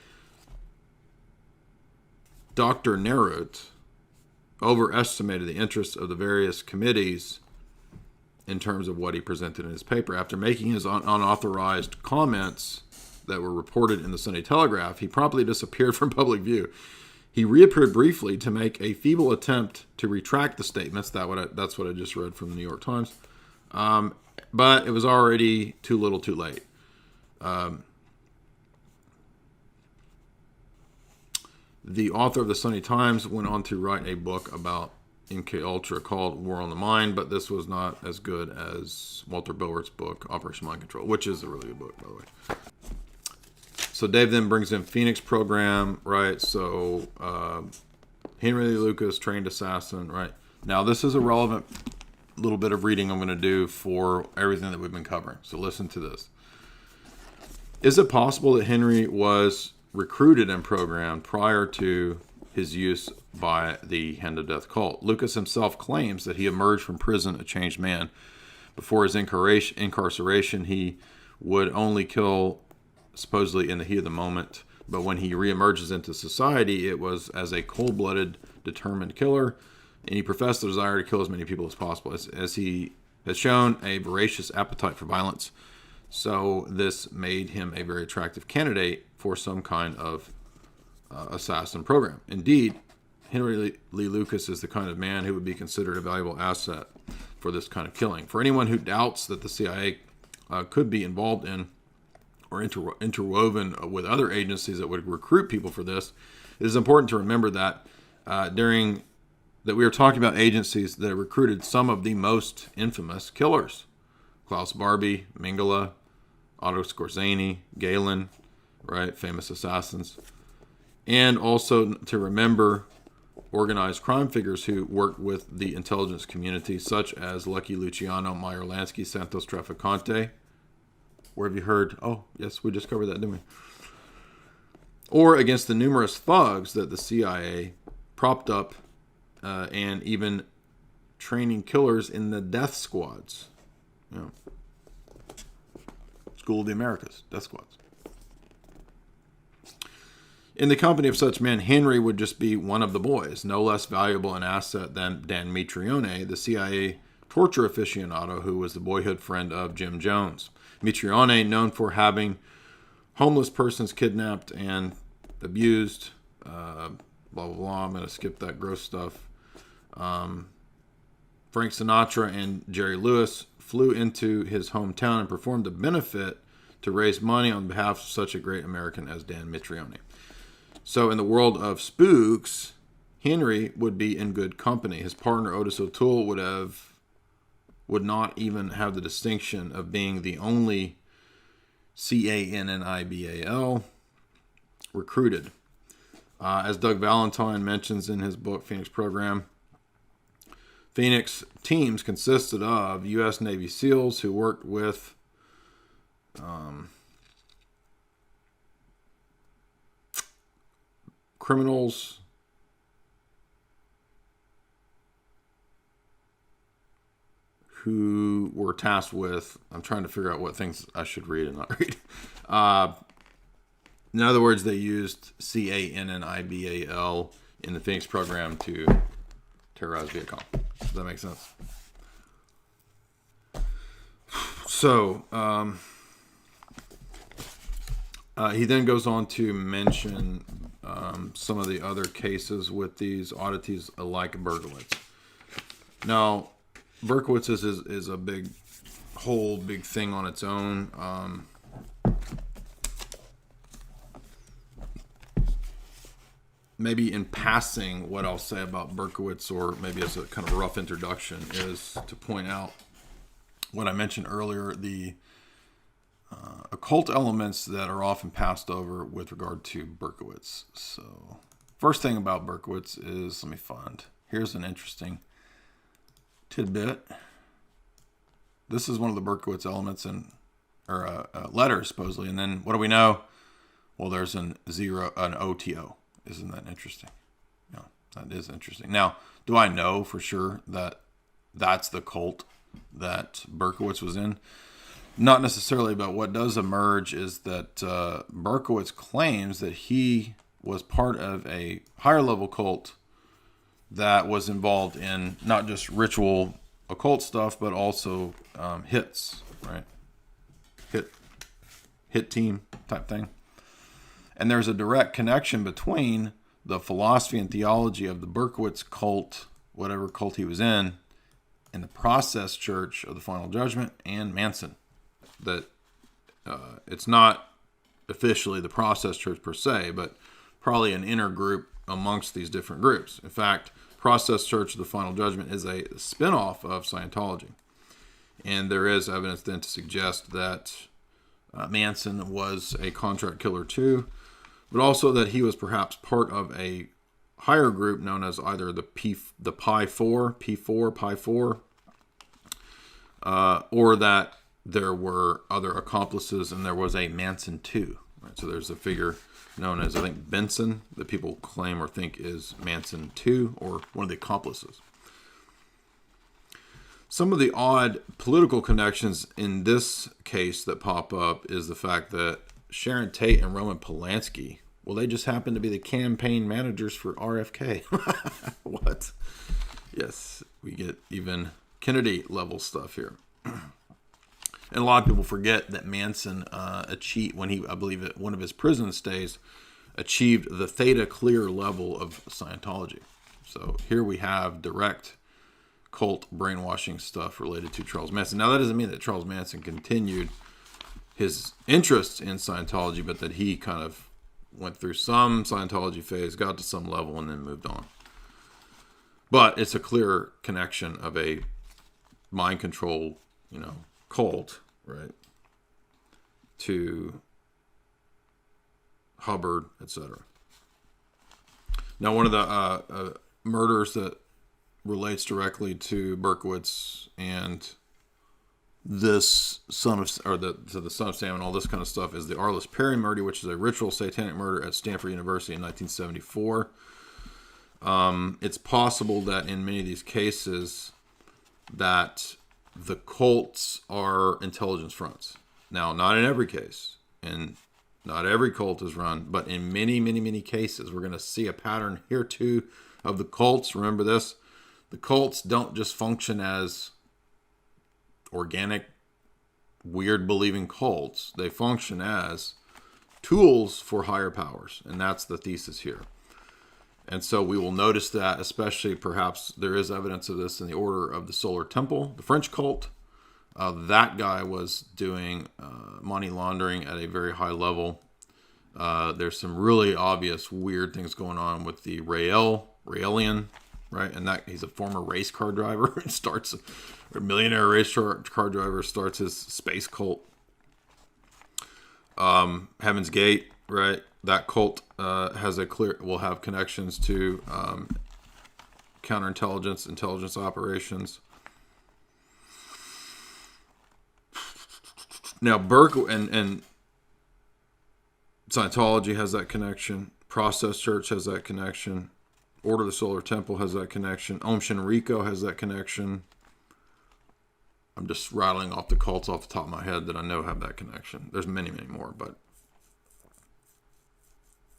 Dr. Nerot overestimated the interests of the various committees in terms of what he presented in his paper. After making his unauthorized comments that were reported in the Sunday Telegraph, he promptly disappeared from public view. He reappeared briefly to make a feeble attempt to retract the statements. That's what I just read from the New York Times. But it was already too little too late. The author of the Sunday Times went on to write a book about MKUltra called War on the Mind, but this was not as good as Walter Bowert's book, Operation Mind Control, which is a really good book, by the way. So Dave then brings in Phoenix program, right? So Henry Lee Lucas, trained assassin, right? Now, this is a relevant little bit of reading I'm going to do for everything that we've been covering. So listen to this. Is it possible that Henry was recruited and programmed prior to his use by the Hand of Death cult? Lucas himself claims that he emerged from prison a changed man. Before his incarceration, he would only kill supposedly in the heat of the moment, but when he reemerges into society, it was as a cold-blooded, determined killer, and he professed the desire to kill as many people as possible, as he has shown a voracious appetite for violence. So this made him a very attractive candidate for some kind of assassin program. Indeed, Henry Lee Lucas is the kind of man who would be considered a valuable asset for this kind of killing. For anyone who doubts that the CIA could be involved in or interwoven with other agencies that would recruit people for this, it is important to remember that that we are talking about agencies that have recruited some of the most infamous killers, Klaus Barbie, Mengele, Otto Skorzeny, Galen, right? Famous assassins. And also to remember organized crime figures who worked with the intelligence community, such as Lucky Luciano, Meyer Lansky, Santos Trafficante. Where have you heard? Oh, yes, we just covered that, didn't we? Or against the numerous thugs that the CIA propped up and even training killers in the death squads. You know, School of the Americas, death squads. In the company of such men, Henry would just be one of the boys, no less valuable an asset than Dan Mitrione, the CIA torture aficionado who was the boyhood friend of Jim Jones. Mitrione, known for having homeless persons kidnapped and abused, blah, blah, blah. I'm going to skip that gross stuff. Frank Sinatra and Jerry Lewis flew into his hometown and performed a benefit to raise money on behalf of such a great American as Dan Mitrione. So in the world of spooks, Henry would be in good company. His partner Otis O'Toole would not even have the distinction of being the only CANNIBAL recruited. As Doug Valentine mentions in his book, Phoenix Program, Phoenix teams consisted of U.S. Navy SEALs who worked with criminals who were tasked with, I'm trying to figure out what things I should read and not read. In other words, they used CANNIBAL in the Phoenix program to terrorize Vietcong. Does that make sense? So, he then goes on to mention some of the other cases with these oddities like Berkowitz. Now, Berkowitz is a big thing on its own. Maybe in passing, what I'll say about Berkowitz, or maybe as a kind of rough introduction, is to point out what I mentioned earlier, the occult elements that are often passed over with regard to Berkowitz. So, first thing about Berkowitz is, let me find, here's an interesting tidbit. This is one of the Berkowitz elements or letters, supposedly. And then what do we know? Well, there's an OTO. Isn't that interesting? Yeah, that is interesting. Now, do I know for sure that that's the cult that Berkowitz was in? Not necessarily, but what does emerge is that Berkowitz claims that he was part of a higher level cult that was involved in not just ritual occult stuff, but also hits, right? Hit team type thing. And there's a direct connection between the philosophy and theology of the Berkowitz cult, whatever cult he was in, and the Process Church of the Final Judgment and Manson. That it's not officially the Process Church per se, but probably an inner group amongst these different groups. In fact, Process Church of the Final Judgment is a spin-off of Scientology. And there is evidence then to suggest that Manson was a contract killer too, but also that he was perhaps part of a higher group known as either the Pi 4, or that there were other accomplices and there was a Manson 2. Right? So there's a figure known as, I think, Benson, that people claim or think is Manson 2, or one of the accomplices. Some of the odd political connections in this case that pop up is the fact that Sharon Tate and Roman Polanski, well, they just happen to be the campaign managers for RFK. What? Yes, we get even Kennedy level stuff here. And a lot of people forget that Manson achieved, when he, I believe, at one of his prison stays, achieved the Theta Clear level of Scientology. So here we have direct cult brainwashing stuff related to Charles Manson. Now, that doesn't mean that Charles Manson continued his interest in Scientology, but that he kind of went through some Scientology phase, got to some level, and then moved on. But it's a clear connection of a mind control, Colt, right, to Hubbard, etc. Now, one of the murders that relates directly to Berkowitz and this to the son of Sam and all this kind of stuff is the Arliss Perry murder, which is a ritual satanic murder at Stanford University in 1974. It's possible that in many of these cases that the cults are intelligence fronts. Now, not in every case, and not every cult is run, but in many, many, many cases, we're going to see a pattern here too of the cults. Remember this: the cults don't just function as organic, weird believing cults. They function as tools for higher powers, and that's the thesis here. And so we will notice that, especially perhaps there is evidence of this in the Order of the Solar Temple, the French cult. That guy was doing money laundering at a very high level. There's some really obvious weird things going on with the Raelian, right? And that he's a former race car driver. A millionaire race car driver starts his space cult. Heaven's Gate, right? That cult will have connections to counterintelligence, intelligence operations. Now, and Scientology has that connection. Process Church has that connection. Order of the Solar Temple has that connection. Om Shinrikyo has that connection. I'm just rattling off the cults off the top of my head that I know have that connection. There's many, many more, but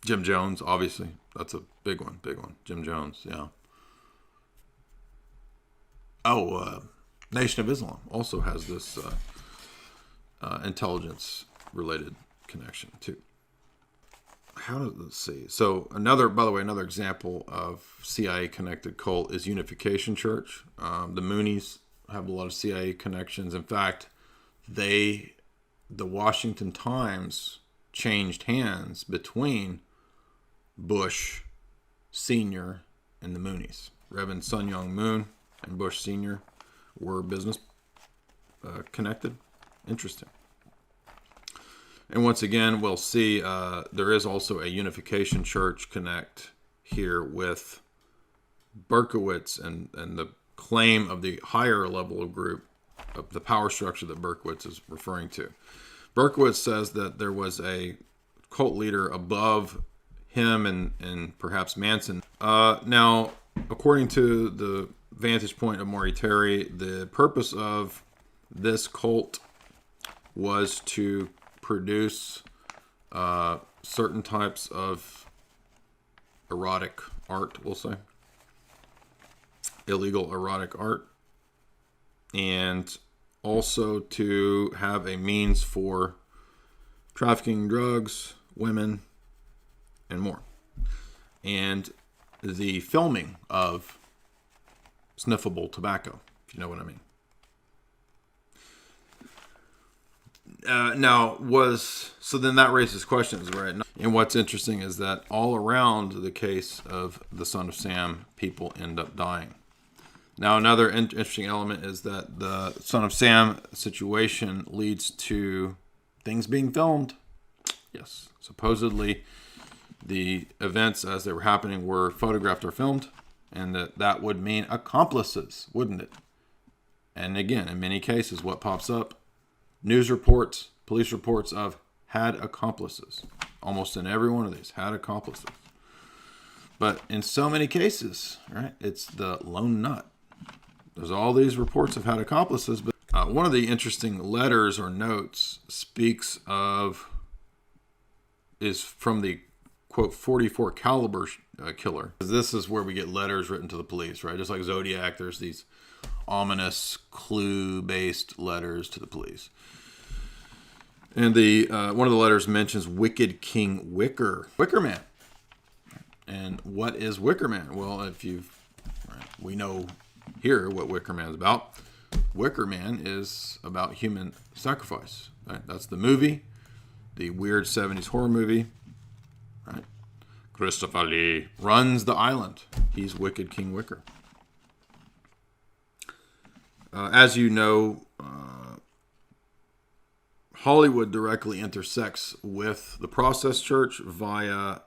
Jim Jones, obviously, that's a big one. Jim Jones, yeah. Nation of Islam also has this intelligence-related connection too. Let's see. So another example of CIA-connected cult is Unification Church. The Moonies have a lot of CIA connections. In fact, the Washington Times changed hands between Bush Sr. and the Moonies. Reverend Sun Myung Moon and Bush Sr. were business connected. Interesting. And once again, we'll see there is also a Unification Church connect here with Berkowitz and the claim of the higher level of group of the power structure that Berkowitz is referring to. Berkowitz says that there was a cult leader above him and perhaps Manson. Now, according to the vantage point of Maury Terry, the purpose of this cult was to produce certain types of erotic art, we'll say. Illegal erotic art. And also to have a means for trafficking drugs, women, and more. And the filming of sniffable tobacco, if you know what I mean. So then that raises questions, right? And what's interesting is that all around the case of the Son of Sam, people end up dying. Now, another interesting element is that the Son of Sam situation leads to things being filmed. Yes, supposedly the events as they were happening were photographed or filmed, and that would mean accomplices, wouldn't it? And again, in many cases, what pops up? News reports, police reports of had accomplices. Almost in every one of these, had accomplices. But in so many cases, right, it's the lone nut. There's all these reports of had accomplices, but one of the interesting letters or notes is from the, quote, 44 caliber killer. This is where we get letters written to the police, right? Just like Zodiac, there's these ominous clue-based letters to the police. And one of the letters mentions Wicked King Wicker Man. And what is Wicker Man? Well, we know here what Wicker Man is about. Wicker Man is about human sacrifice. Right? That's the movie, the weird 70s horror movie. Right? Christopher Lee runs the island. He's Wicked King Wicker. As you know, Hollywood directly intersects with the Process Church via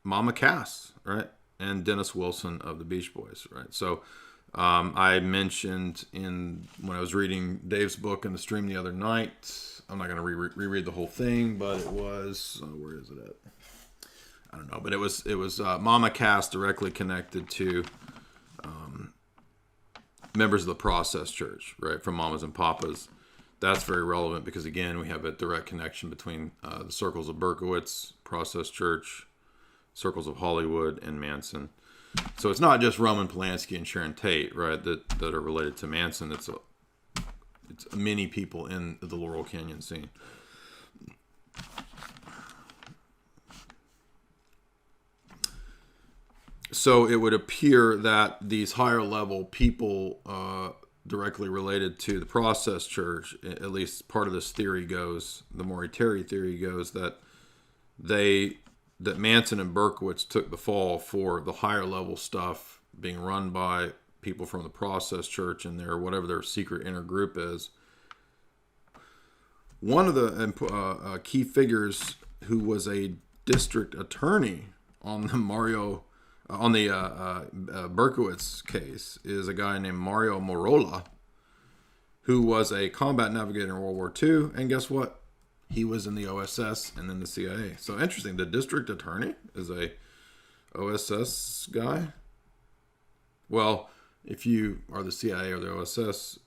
Mama Cass, right? And Dennis Wilson of the Beach Boys, right? So I mentioned when I was reading Dave's book in the stream the other night, I'm not going to reread the whole thing, but it was, where is it at? I don't know, but it was Mama Cass directly connected to members of the Process Church, right? From Mamas and Papas. That's very relevant because, again, we have a direct connection between the circles of Berkowitz, Process Church, circles of Hollywood, and Manson. So it's not just Roman Polanski and Sharon Tate, right, that are related to Manson. It's many people in the Laurel Canyon scene. So it would appear that these higher level people directly related to the Process Church, at least part of this theory goes, the Maury Terry theory goes, that Manson and Berkowitz took the fall for the higher level stuff being run by people from the Process Church and whatever their secret inner group is. One of the key figures who was a district attorney on the Berkowitz case is a guy named Mario Morolla, who was a combat navigator in World War II. And guess what? He was in the OSS and then the CIA. So interesting. The district attorney is a OSS guy. Well, if you are the CIA or the OSS,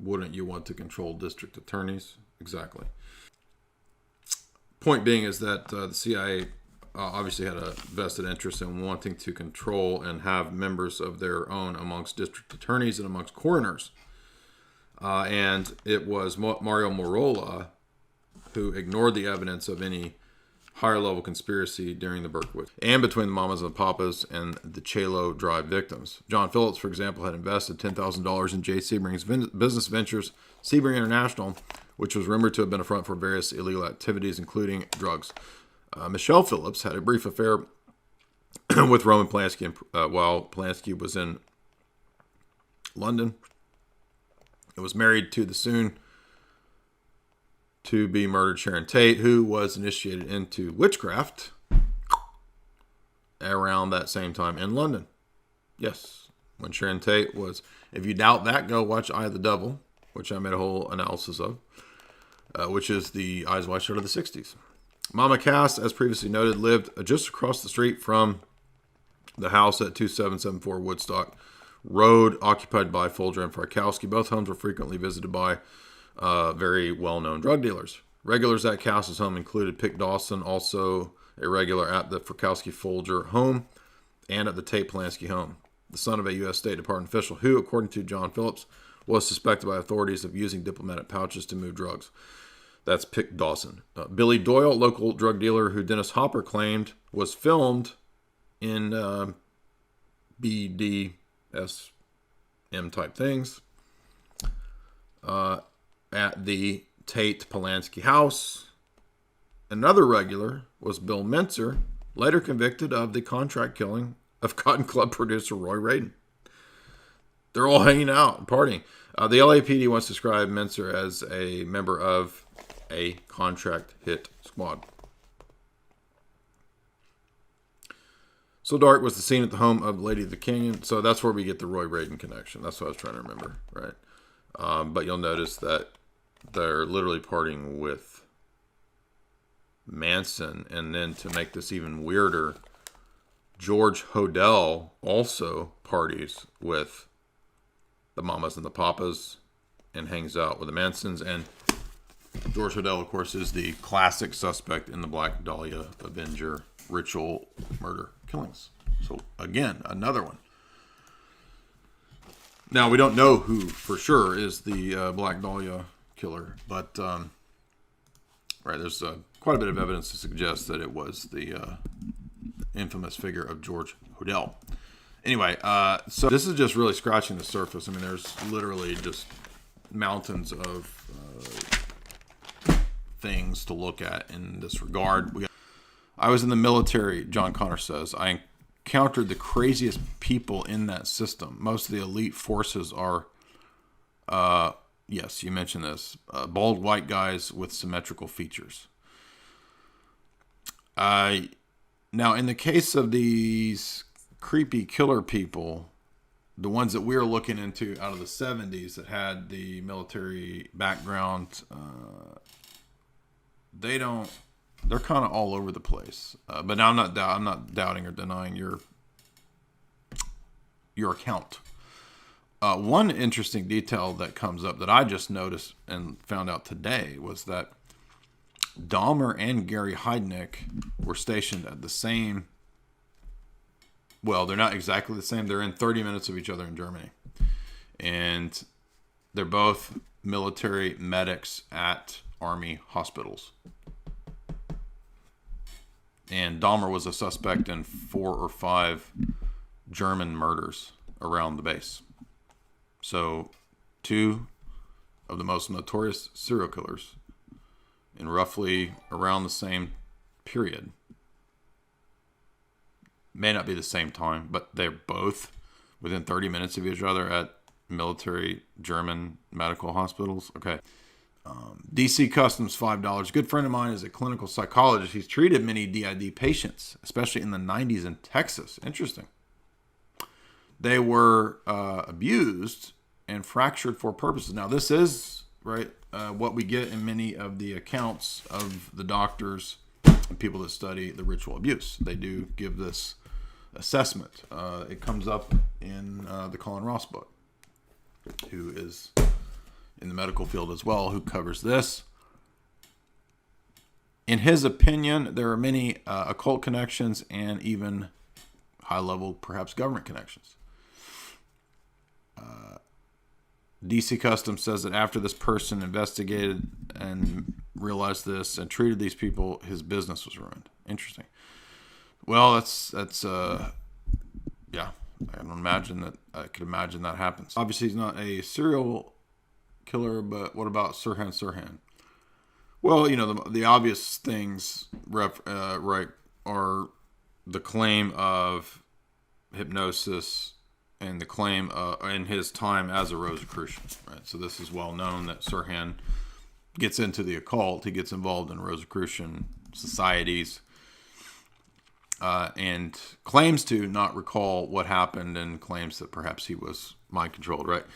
wouldn't you want to control district attorneys? Exactly. Point being is that the CIA obviously had a vested interest in wanting to control and have members of their own amongst district attorneys and amongst coroners. And it was Mario Morolla who ignored the evidence of any higher level conspiracy during the Berkowitz and between the Mamas and the Papas and the Chalo Drive victims. John Phillips, for example, had invested $10,000 in Jay Sebring's business ventures, Sebring International, which was rumored to have been a front for various illegal activities, including drugs. Michelle Phillips had a brief affair with Roman Polanski while Polanski was in London. It was married to the soon-to-be murdered Sharon Tate, who was initiated into witchcraft around that same time in London. Yes, when Sharon Tate was... If you doubt that, go watch Eye of the Devil, which I made a whole analysis of, which is the Eyes Wide Shut of the 60s. Mama Cass, as previously noted, lived just across the street from the house at 2774 Woodstock Road, occupied by Folger and Frykowski. Both homes were frequently visited by very well-known drug dealers. Regulars at Cass's home included Pick Dawson, also a regular at the Frykowski-Folger home and at the Tate-Polanski home, the son of a U.S. State Department official who, according to John Phillips, was suspected by authorities of using diplomatic pouches to move drugs. That's Pick Dawson. Billy Doyle, local drug dealer who Dennis Hopper claimed was filmed in BDSM type things at the Tate Polanski house. Another regular was Bill Mentzer, later convicted of the contract killing of Cotton Club producer Roy Radin. They're all hanging out and partying. The LAPD once described Mentzer as a member of a contract hit squad. So dark was the scene at the home of Lady of the Canyon. So that's where we get the Roy Radin connection. That's what I was trying to remember, right? But you'll notice that they're literally partying with Manson. And then to make this even weirder, George Hodel also parties with the Mamas and the Papas and hangs out with the Mansons. And George Hodel, of course, is the classic suspect in the Black Dahlia Avenger ritual murder killings. So, again, another one. Now, we don't know who for sure is the Black Dahlia killer, but there's quite a bit of evidence to suggest that it was the infamous figure of George Hodel. Anyway, so this is just really scratching the surface. I mean, there's literally just mountains of things to look at in this regard. I was in the military, John Connor says. I encountered the craziest people in that system. Most of the elite forces are yes, you mentioned this. Bald white guys with symmetrical features. Now, in the case of these creepy killer people, the ones that we're looking into out of the 70s that had the military background, they're kind of all over the place. But now I'm not doubting or denying your account. One interesting detail that comes up that I just noticed and found out today was that Dahmer and Gary Heidnik were stationed at the same. Well, they're not exactly the same. They're in 30 minutes of each other in Germany. And they're both military medics at army hospitals. And Dahmer was a suspect in 4 or 5 German murders around the base. So, 2 of the most notorious serial killers in roughly around the same period. May not be the same time, but they're both within 30 minutes of each other at military German medical hospitals. Okay. DC Customs, $5. Good friend of mine is a clinical psychologist. He's treated many DID patients, especially in the 90s in Texas. Interesting. They were abused and fractured for purposes. Now, this is what we get in many of the accounts of the doctors and people that study the ritual abuse. They do give this assessment. It comes up in the Colin Ross book, who is in the medical field as well, who covers this. In his opinion, there are many occult connections and even high-level, perhaps government connections. DC Customs says that after this person investigated and realized this and treated these people, his business was ruined. Interesting. Well, that's yeah. I can imagine that. I could imagine that happens. Obviously, he's not a serial killer, but what about Sirhan Sirhan? Well, the obvious things, right, are the claim of hypnosis and the claim in his time as a Rosicrucian, right? So this is well known that Sirhan gets into the occult. He gets involved in Rosicrucian societies and claims to not recall what happened and claims that perhaps he was mind-controlled, right?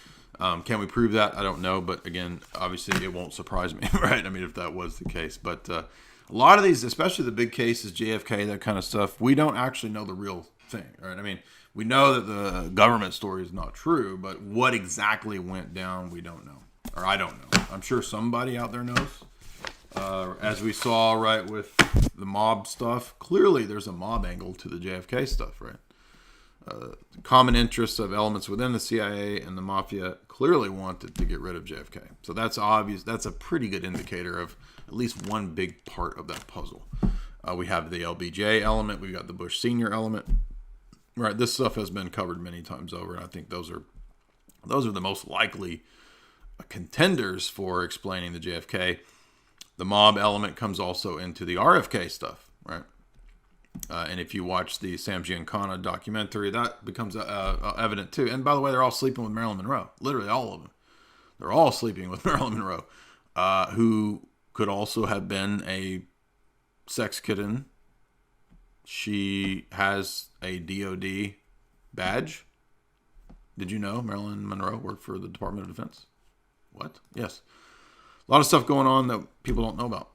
Can we prove that? I don't know. But again, obviously it won't surprise me, right? I mean, if that was the case. But a lot of these, especially the big cases, JFK, that kind of stuff, we don't actually know the real thing, right? I mean, we know that the government story is not true, but what exactly went down, we don't know. Or I don't know. I'm sure somebody out there knows. As we saw, right, with the mob stuff, clearly there's a mob angle to the JFK stuff, right? Common interests of elements within the CIA and the mafia clearly wanted to get rid of JFK. So that's obvious. That's a pretty good indicator of at least one big part of that puzzle. We have the LBJ element. We've got the Bush Sr. element. Right, this stuff has been covered many times over, and I think those are the most likely contenders for explaining the JFK. The mob element comes also into the RFK stuff, right? And if you watch the Sam Giancana documentary, that becomes evident too. And by the way, they're all sleeping with Marilyn Monroe. Literally all of them. They're all sleeping with Marilyn Monroe, who could also have been a sex kitten. She has a DOD badge. Did you know Marilyn Monroe worked for the Department of Defense? What? Yes. A lot of stuff going on that people don't know about.